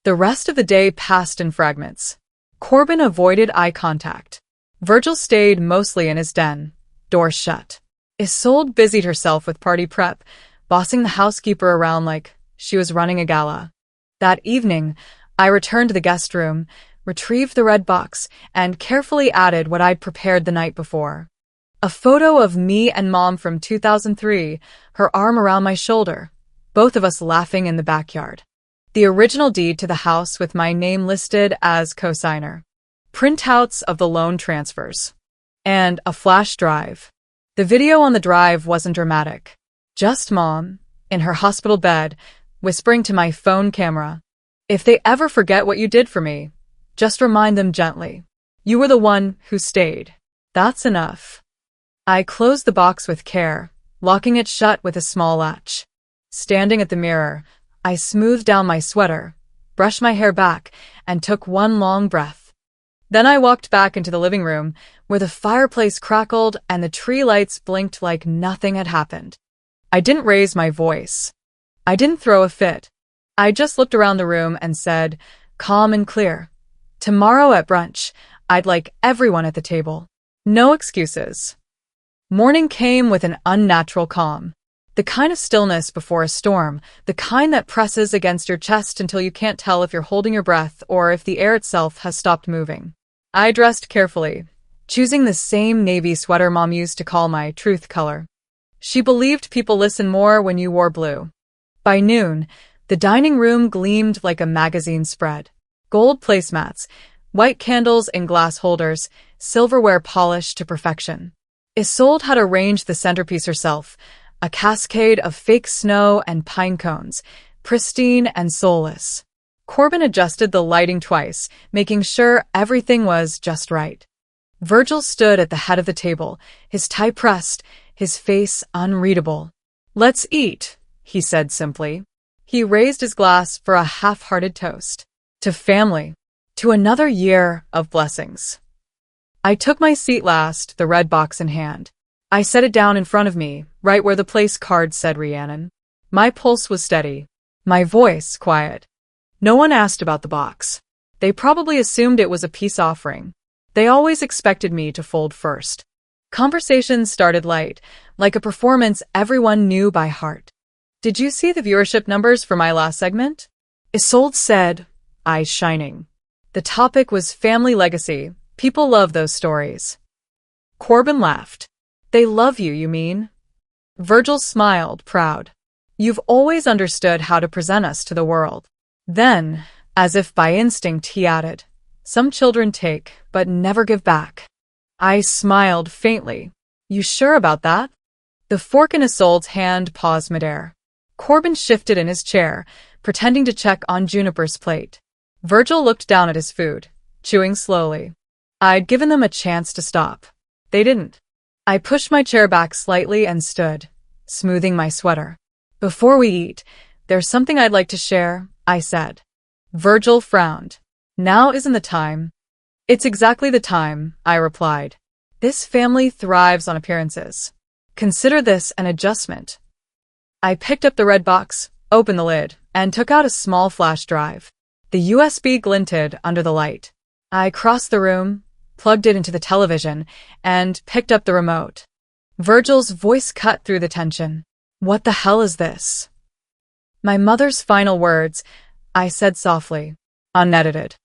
The rest of the day passed in fragments. Corbin avoided eye contact. Virgil stayed mostly in his den, doors shut. Isolde busied herself with party prep, bossing the housekeeper around like she was running a gala. That evening, I returned to the guest room, retrieved the red box, and carefully added what I'd prepared the night before. A photo of me and Mom from 2003, her arm around my shoulder, both of us laughing in the backyard. The original deed to the house with my name listed as co-signer. Printouts of the loan transfers. And a flash drive. The video on the drive wasn't dramatic. Just Mom, in her hospital bed, whispering to my phone camera, "If they ever forget what you did for me, just remind them gently. You were the one who stayed. That's enough." I closed the box with care, locking it shut with a small latch. Standing at the mirror, I smoothed down my sweater, brushed my hair back, and took one long breath. Then I walked back into the living room, where the fireplace crackled and the tree lights blinked like nothing had happened. I didn't raise my voice. I didn't throw a fit. I just looked around the room and said, calm and clear, "Tomorrow at brunch, I'd like everyone at the table. No excuses." Morning came with an unnatural calm. The kind of stillness before a storm, the kind that presses against your chest until you can't tell if you're holding your breath or if the air itself has stopped moving. I dressed carefully, choosing the same navy sweater Mom used to call my truth color. She believed people listen more when you wore blue. By noon, the dining room gleamed like a magazine spread. Gold placemats, white candles in glass holders, silverware polished to perfection. Isolde had arranged the centerpiece herself, a cascade of fake snow and pine cones, pristine and soulless. Corbin adjusted the lighting twice, making sure everything was just right. Virgil stood at the head of the table, his tie pressed, his face unreadable. "Let's eat," he said simply. He raised his glass for a half-hearted toast. To family. To another year of blessings. I took my seat last, the red box in hand. I set it down in front of me, right where the place card said Rhiannon. My pulse was steady, my voice quiet. No one asked about the box. They probably assumed it was a peace offering. They always expected me to fold first. Conversations started light, like a performance everyone knew by heart. "Did you see the viewership numbers for my last segment?" Isolde said, eyes shining. The topic was family legacy. People love those stories. Corbin laughed. "They love you, you mean?" Virgil smiled, proud. "You've always understood how to present us to the world." Then, as if by instinct, he added, "Some children take, but never give back." I smiled faintly. "You sure about that?" The fork in Isolde's hand paused midair. Corbin shifted in his chair, pretending to check on Juniper's plate. Virgil looked down at his food, chewing slowly. I'd given them a chance to stop. They didn't. I pushed my chair back slightly and stood, smoothing my sweater. "Before we eat, there's something I'd like to share," I said. Virgil frowned. "Now isn't the time." "It's exactly the time," I replied. "This family thrives on appearances. Consider this an adjustment. I picked up the red box, opened the lid, and took out a small flash drive. The USB glinted under the light. I crossed the room, plugged it into the television, and picked up the remote. Virgil's voice cut through the tension. "What the hell is this?" My mother's final words, I said softly, unedited.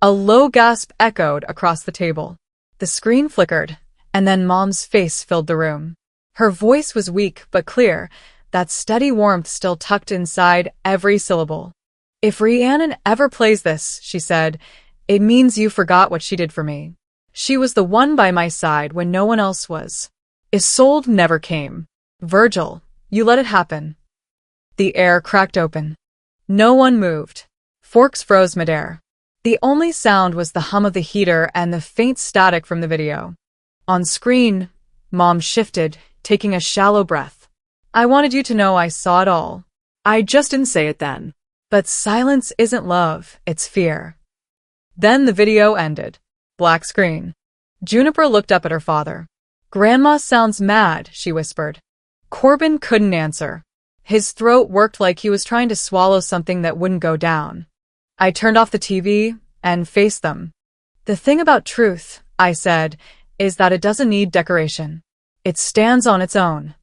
A low gasp echoed across the table. The screen flickered, and then Mom's face filled the room. Her voice was weak but clear, that steady warmth still tucked inside every syllable. "If Rhiannon ever plays this," she said, "it means you forgot what she did for me. She was the one by my side when no one else was. Isolde never came. Virgil, you let it happen." The air cracked open. No one moved. Forks froze midair. The only sound was the hum of the heater and the faint static from the video. On screen, Mom shifted, taking a shallow breath. "I wanted you to know I saw it all." I just didn't say it then. But silence isn't love, it's fear. Then the video ended. Black screen. Juniper looked up at her father. "Grandma sounds mad," she whispered. Corbin couldn't answer. His throat worked like he was trying to swallow something that wouldn't go down. I turned off the TV and faced them. "The thing about truth," I said, "is that it doesn't need decoration. It stands on its own."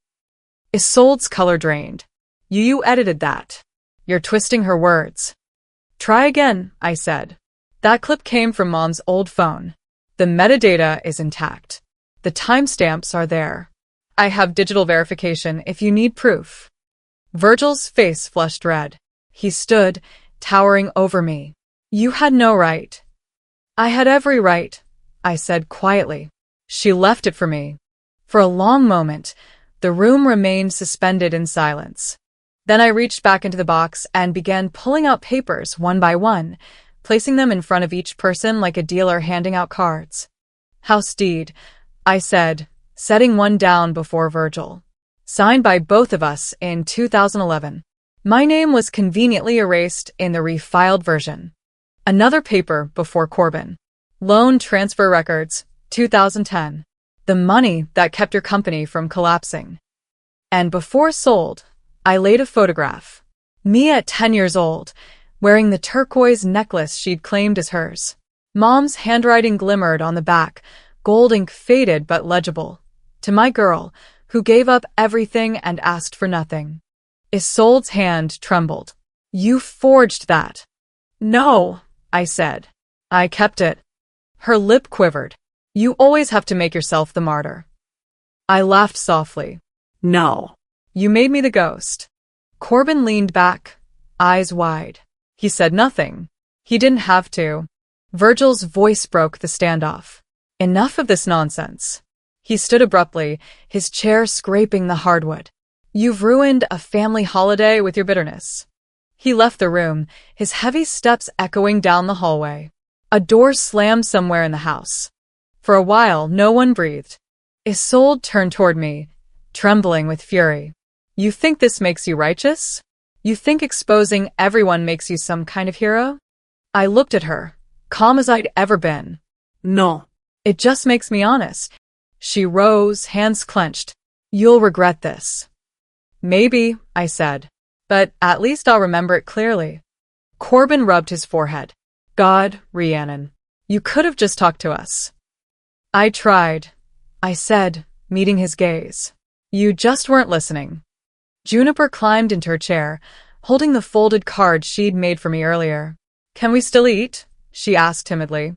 Isolde's color drained. You edited that. You're twisting her words." "Try again," I said. "That clip came from Mom's old phone. The metadata is intact. The timestamps are there. I have digital verification if you need proof." Virgil's face flushed red. He stood, towering over me. "You had no right." "I had every right," I said quietly. "She left it for me." For a long moment, the room remained suspended in silence. Then I reached back into the box and began pulling out papers one by one, placing them in front of each person like a dealer handing out cards. "House deed," I said, setting one down before Virgil. "Signed by both of us in 2011. My name was conveniently erased in the refiled version." Another paper before Corbin. "Loan transfer records, 2010. The money that kept your company from collapsing." And before sold, I laid a photograph. Me at 10 years old, wearing the turquoise necklace she'd claimed as hers. Mom's handwriting glimmered on the back, gold ink faded but legible. "To my girl, who gave up everything and asked for nothing." Isolde's hand trembled. "You forged that." "No," I said. "I kept it." Her lip quivered. "You always have to make yourself the martyr." I laughed softly. No. "You made me the ghost." Corbin leaned back, eyes wide. He said nothing. He didn't have to. Virgil's voice broke the standoff. "Enough of this nonsense." He stood abruptly, his chair scraping the hardwood. "You've ruined a family holiday with your bitterness." He left the room, his heavy steps echoing down the hallway. A door slammed somewhere in the house. For a while, no one breathed. Isolde turned toward me, trembling with fury. "You think this makes you righteous? You think exposing everyone makes you some kind of hero?" I looked at her, calm as I'd ever been. No. "It just makes me honest." She rose, hands clenched. "You'll regret this." "Maybe," I said. "But at least I'll remember it clearly." Corbin rubbed his forehead. "God, Rhiannon, you could have just talked to us." "I tried," I said, meeting his gaze. "You just weren't listening." Juniper climbed into her chair, holding the folded card she'd made for me earlier. "Can we still eat?" she asked timidly.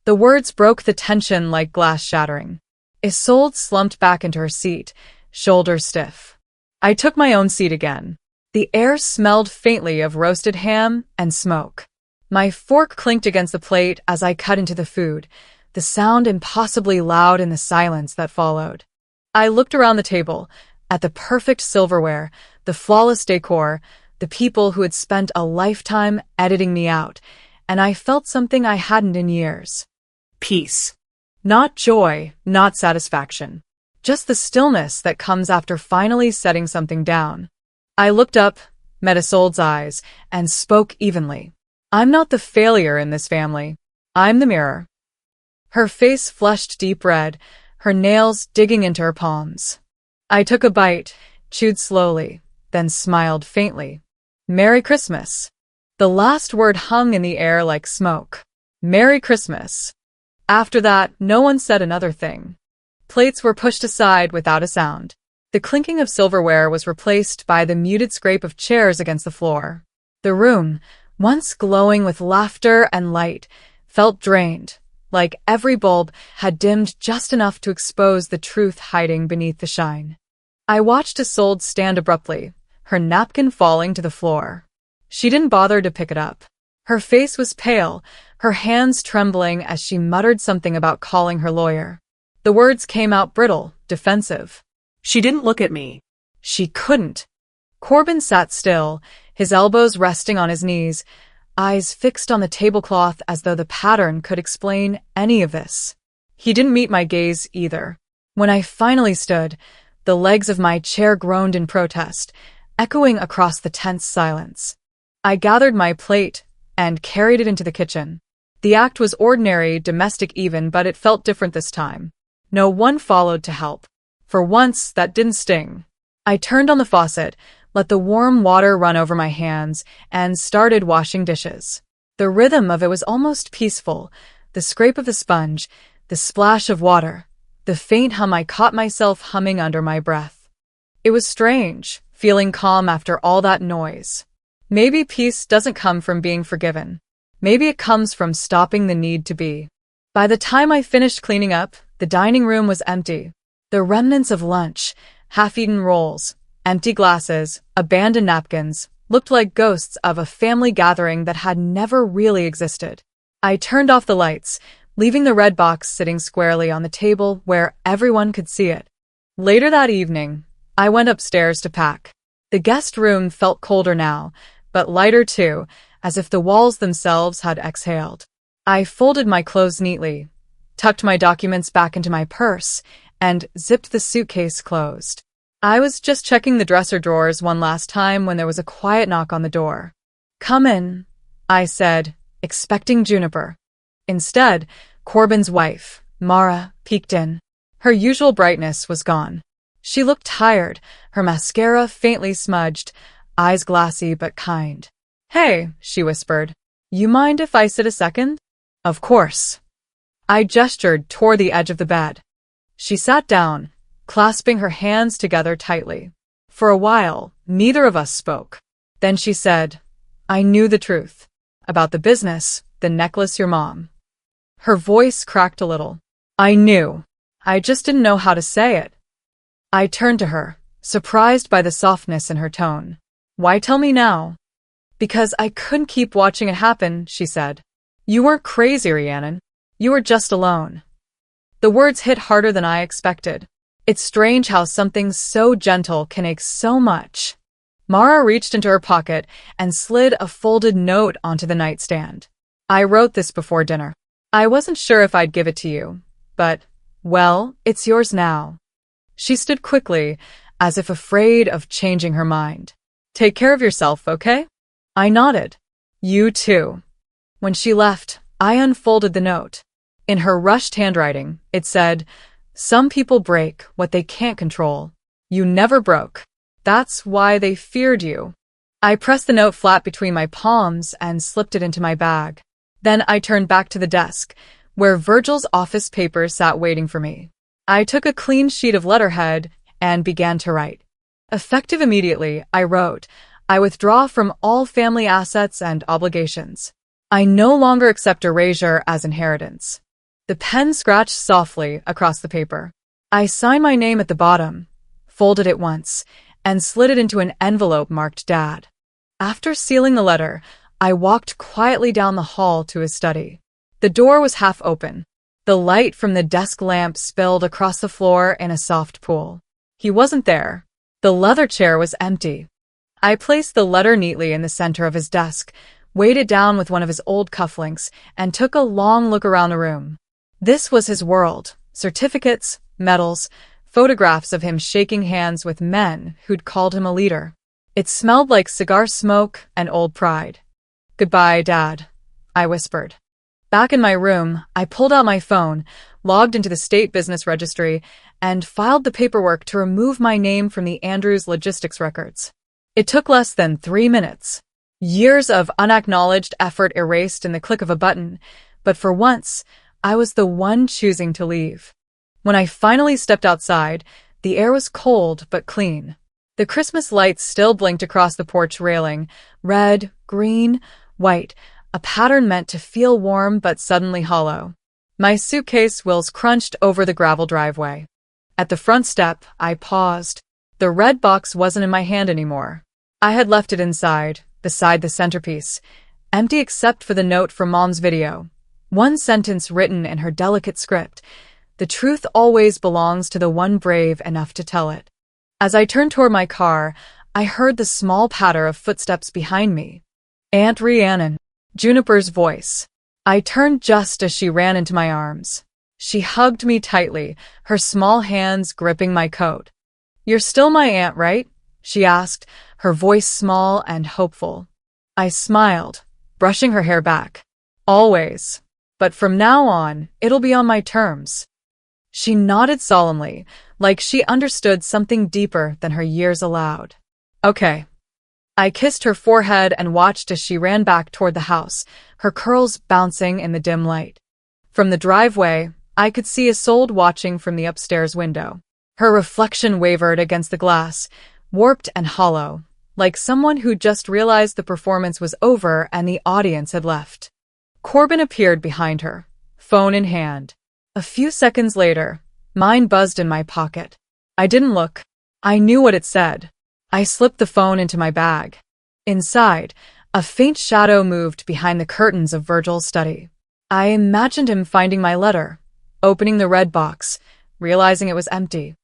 The words broke the tension like glass shattering. Isolde slumped back into her seat, shoulders stiff. I took my own seat again. The air smelled faintly of roasted ham and smoke. My fork clinked against the plate as I cut into the food, the sound impossibly loud in the silence that followed. I looked around the table, at the perfect silverware, the flawless decor, the people who had spent a lifetime editing me out, and I felt something I hadn't in years. Peace. Not joy, not satisfaction. Just the stillness that comes after finally setting something down. I looked up, met Isolde's eyes, and spoke evenly. "I'm not the failure in this family. I'm the mirror." Her face flushed deep red, her nails digging into her palms. I took a bite, chewed slowly, then smiled faintly. Merry Christmas. The last word hung in the air like smoke. Merry Christmas. After that, no one said another thing. Plates were pushed aside without a sound. The clinking of silverware was replaced by the muted scrape of chairs against the floor. The room, once glowing with laughter and light, felt drained, like every bulb had dimmed just enough to expose the truth hiding beneath the shine. I watched Isolde stand abruptly, her napkin falling to the floor. She didn't bother to pick it up. Her face was pale, her hands trembling as she muttered something about calling her lawyer. The words came out brittle, defensive. She didn't look at me. She couldn't. Corbin sat still, his elbows resting on his knees, eyes fixed on the tablecloth as though the pattern could explain any of this. He didn't meet my gaze either. When I finally stood, the legs of my chair groaned in protest, echoing across the tense silence. I gathered my plate and carried it into the kitchen. The act was ordinary, domestic even, but it felt different this time. No one followed to help. For once, that didn't sting. I turned on the faucet, let the warm water run over my hands, and started washing dishes. The rhythm of it was almost peaceful, the scrape of the sponge, the splash of water, the faint hum I caught myself humming under my breath. It was strange, feeling calm after all that noise. Maybe peace doesn't come from being forgiven. Maybe it comes from stopping the need to be. By the time I finished cleaning up, the dining room was empty. The remnants of lunch, half-eaten rolls, empty glasses, abandoned napkins, looked like ghosts of a family gathering that had never really existed. I turned off the lights, leaving the red box sitting squarely on the table where everyone could see it. Later that evening, I went upstairs to pack. The guest room felt colder now, but lighter too, as if the walls themselves had exhaled. I folded my clothes neatly, tucked my documents back into my purse, and zipped the suitcase closed. I was just checking the dresser drawers one last time when there was a quiet knock on the door. "Come in," I said, expecting Juniper. Instead, Corbin's wife, Mara, peeked in. Her usual brightness was gone. She looked tired, her mascara faintly smudged, eyes glassy but kind. "Hey," she whispered. "You mind if I sit a second?" "Of course." I gestured toward the edge of the bed. She sat down, clasping her hands together tightly. For a while, neither of us spoke. Then she said, "I knew the truth. About the business, the necklace your mom." Her voice cracked a little. "I knew. I just didn't know how to say it." I turned to her, surprised by the softness in her tone. "Why tell me now?" "Because I couldn't keep watching it happen," she said. "You weren't crazy, Rhiannon. You were just alone." The words hit harder than I expected. It's strange how something so gentle can ache so much. Mara reached into her pocket and slid a folded note onto the nightstand. "I wrote this before dinner. I wasn't sure if I'd give it to you, but, well, it's yours now." She stood quickly, as if afraid of changing her mind. "Take care of yourself, okay?" I nodded. "You too." When she left, I unfolded the note. In her rushed handwriting, it said, "Some people break what they can't control. You never broke. That's why they feared you." I pressed the note flat between my palms and slipped it into my bag. Then I turned back to the desk, where Virgil's office papers sat waiting for me. I took a clean sheet of letterhead and began to write. Effective immediately, I wrote, "I withdraw from all family assets and obligations. I no longer accept erasure as inheritance." The pen scratched softly across the paper. I signed my name at the bottom, folded it once, and slid it into an envelope marked Dad. After sealing the letter, I walked quietly down the hall to his study. The door was half open. The light from the desk lamp spilled across the floor in a soft pool. He wasn't there. The leather chair was empty. I placed the letter neatly in the center of his desk, weighed it down with one of his old cufflinks, and took a long look around the room. This was his world. Certificates, medals, photographs of him shaking hands with men who'd called him a leader. It smelled like cigar smoke and old pride. "Goodbye, Dad," I whispered. Back in my room, I pulled out my phone, logged into the state business registry, and filed the paperwork to remove my name from the Andrews logistics records. It took less than 3 minutes. Years of unacknowledged effort erased in the click of a button, but for once, I was the one choosing to leave. When I finally stepped outside, the air was cold but clean. The Christmas lights still blinked across the porch railing, red, green, white, a pattern meant to feel warm but suddenly hollow. My suitcase wheels crunched over the gravel driveway. At the front step, I paused. The red box wasn't in my hand anymore. I had left it inside, beside the centerpiece, empty except for the note from Mom's video. One sentence written in her delicate script: "The truth always belongs to the one brave enough to tell it." As I turned toward my car, I heard the small patter of footsteps behind me. Aunt Rhiannon. Juniper's voice. I turned just as she ran into my arms. She hugged me tightly, her small hands gripping my coat. "You're still my aunt, right?" she asked, her voice small and hopeful. I smiled, brushing her hair back. "Always. But from now on, it'll be on my terms." She nodded solemnly, like she understood something deeper than her years allowed. "Okay." I kissed her forehead and watched as she ran back toward the house, her curls bouncing in the dim light. From the driveway, I could see Isolde watching from the upstairs window. Her reflection wavered against the glass, warped and hollow, like someone who just realized the performance was over and the audience had left. Corbin appeared behind her, phone in hand. A few seconds later, mine buzzed in my pocket. I didn't look. I knew what it said. I slipped the phone into my bag. Inside, a faint shadow moved behind the curtains of Virgil's study. I imagined him finding my letter, opening the red box, realizing it was empty.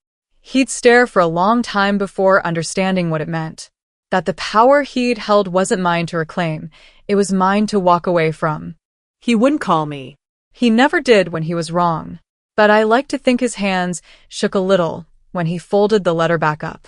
He'd stare for a long time before understanding what it meant. That the power he'd held wasn't mine to reclaim, it was mine to walk away from. He wouldn't call me. He never did when he was wrong. But I like to think his hands shook a little when he folded the letter back up.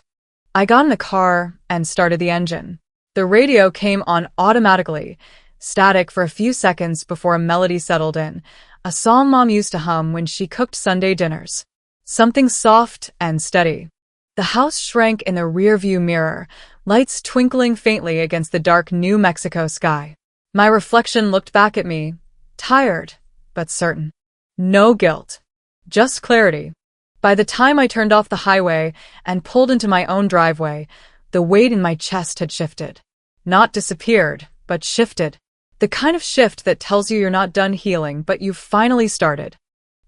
I got in the car and started the engine. The radio came on automatically, static for a few seconds before a melody settled in, a song Mom used to hum when she cooked Sunday dinners. Something soft and steady. The house shrank in the rearview mirror, lights twinkling faintly against the dark New Mexico sky. My reflection looked back at me, tired but certain. No guilt, just clarity. By the time I turned off the highway and pulled into my own driveway, the weight in my chest had shifted. Not disappeared, but shifted. The kind of shift that tells you you're not done healing, but you've finally started.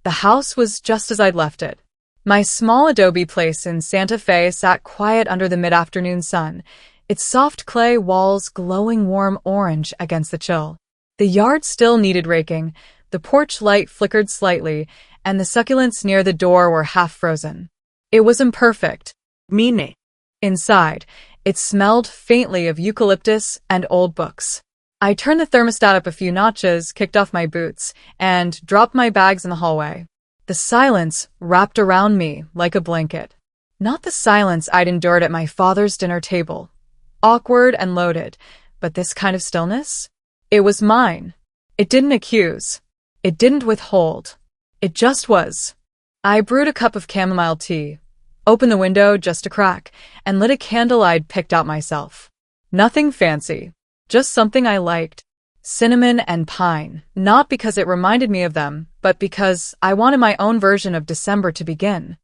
The house was just as I'd left it. My small adobe place in Santa Fe sat quiet under the mid-afternoon sun, its soft clay walls glowing warm orange against the chill. The yard still needed raking, the porch light flickered slightly, and the succulents near the door were half frozen. It was imperfect. Meaning. Inside, it smelled faintly of eucalyptus and old books. I turned the thermostat up a few notches, kicked off my boots, and dropped my bags in the hallway. The silence wrapped around me like a blanket. Not the silence I'd endured at my father's dinner table. Awkward and loaded, but this kind of stillness? It was mine. It didn't accuse. It didn't withhold. It just was. I brewed a cup of chamomile tea, opened the window just a crack, and lit a candle I'd picked out myself. Nothing fancy, just something I liked. Cinnamon and pine, not because it reminded me of them, but because I wanted my own version of December to begin.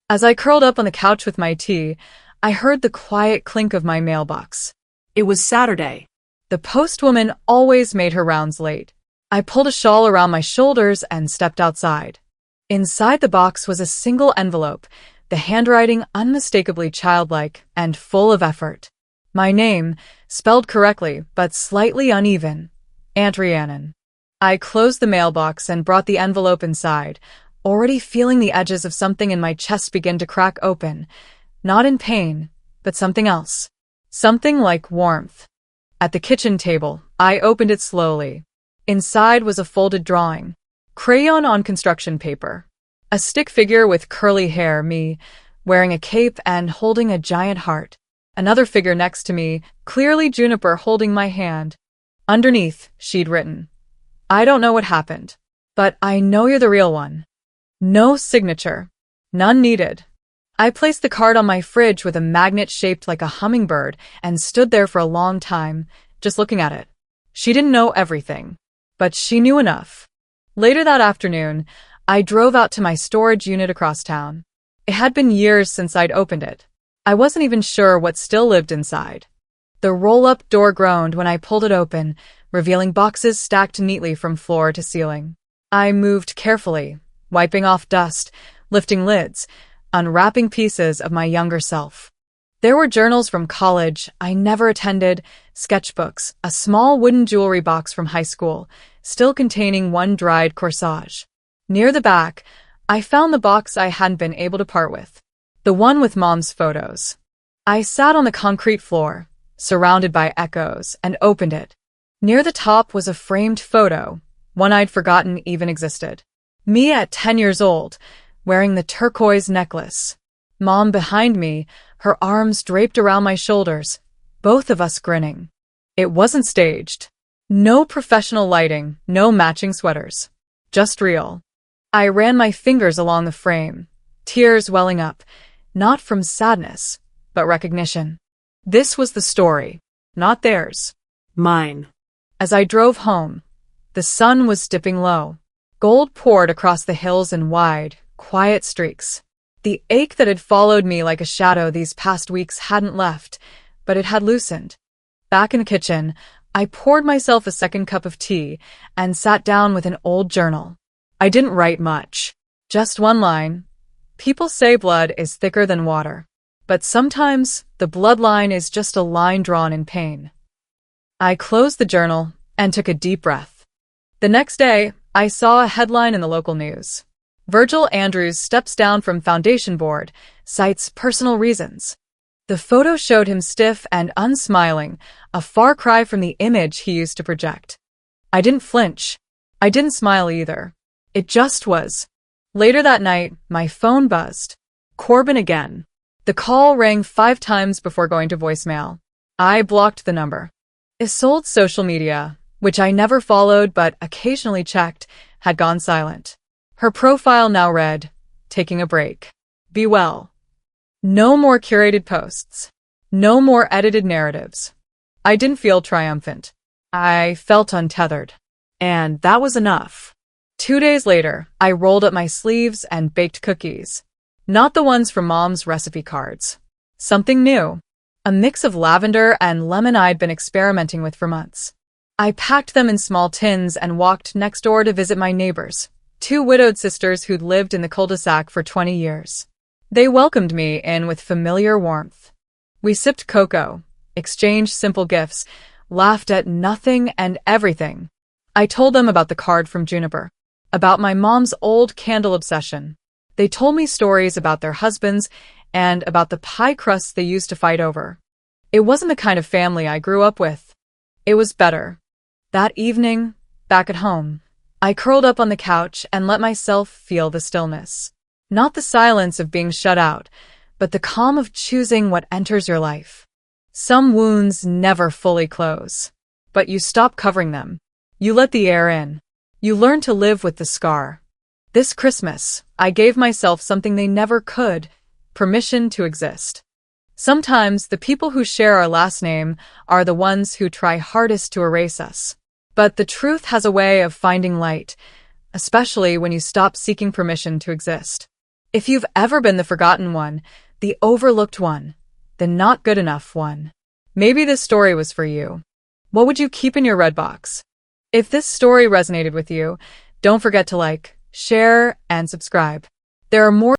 As I curled up on the couch with my tea, I heard the quiet clink of my mailbox. It was Saturday. The postwoman always made her rounds late. I pulled a shawl around my shoulders and stepped outside. Inside the box was a single envelope, the handwriting unmistakably childlike and full of effort. My name, spelled correctly but slightly uneven, Aunt Rhiannon. I closed the mailbox and brought the envelope inside, already feeling the edges of something in my chest begin to crack open, not in pain, but something else. Something like warmth. At the kitchen table, I opened it slowly. Inside was a folded drawing, crayon on construction paper. A stick figure with curly hair, me, wearing a cape and holding a giant heart. Another figure next to me, clearly Juniper holding my hand. Underneath, she'd written, I don't know what happened, but I know you're the real one. No signature. None needed. I placed the card on my fridge with a magnet shaped like a hummingbird and stood there for a long time, just looking at it. She didn't know everything, but she knew enough. Later that afternoon, I drove out to my storage unit across town. It had been years since I'd opened it. I wasn't even sure what still lived inside. The roll-up door groaned when I pulled it open, revealing boxes stacked neatly from floor to ceiling. I moved carefully, wiping off dust, lifting lids, unwrapping pieces of my younger self. There were journals from college I never attended, sketchbooks, a small wooden jewelry box from high school, still containing one dried corsage. Near the back, I found the box I hadn't been able to part with, the one with Mom's photos. I sat on the concrete floor, surrounded by echoes, and opened it. Near the top was a framed photo, one I'd forgotten even existed. Me at 10 years old, wearing the turquoise necklace. Mom behind me, her arms draped around my shoulders, both of us grinning. It wasn't staged. No professional lighting, no matching sweaters. Just real. I ran my fingers along the frame, tears welling up, not from sadness, but recognition. This was the story, not theirs. Mine. As I drove home, the sun was dipping low. Gold poured across the hills in wide, quiet streaks. The ache that had followed me like a shadow these past weeks hadn't left, but it had loosened. Back in the kitchen, I poured myself a second cup of tea and sat down with an old journal. I didn't write much. Just one line. People say blood is thicker than water, but sometimes the bloodline is just a line drawn in pain. I closed the journal and took a deep breath. The next day, I saw a headline in the local news. Virgil Andrews steps down from foundation board, cites personal reasons. The photo showed him stiff and unsmiling, a far cry from the image he used to project. I didn't flinch. I didn't smile either. It just was. Later that night, my phone buzzed. Corbin again. The call rang 5 times before going to voicemail. I blocked the number. Isolde's social media, which I never followed but occasionally checked, had gone silent. Her profile now read, "Taking a break. Be well." No more curated posts. No more edited narratives. I didn't feel triumphant. I felt untethered. And that was enough. 2 days later, I rolled up my sleeves and baked cookies. Not the ones from Mom's recipe cards. Something new. A mix of lavender and lemon I'd been experimenting with for months. I packed them in small tins and walked next door to visit my neighbors, 2 widowed sisters who'd lived in the cul-de-sac for 20 years. They welcomed me in with familiar warmth. We sipped cocoa, exchanged simple gifts, laughed at nothing and everything. I told them about the card from Juniper, about my mom's old candle obsession. They told me stories about their husbands and about the pie crusts they used to fight over. It wasn't the kind of family I grew up with. It was better. That evening, back at home, I curled up on the couch and let myself feel the stillness. Not the silence of being shut out, but the calm of choosing what enters your life. Some wounds never fully close, but you stop covering them. You let the air in. You learn to live with the scar. This Christmas, I gave myself something they never could, permission to exist. Sometimes the people who share our last name are the ones who try hardest to erase us. But the truth has a way of finding light, especially when you stop seeking permission to exist. If you've ever been the forgotten one, the overlooked one, the not good enough one, maybe this story was for you. What would you keep in your red box? If this story resonated with you, don't forget to like, share, and subscribe. There are more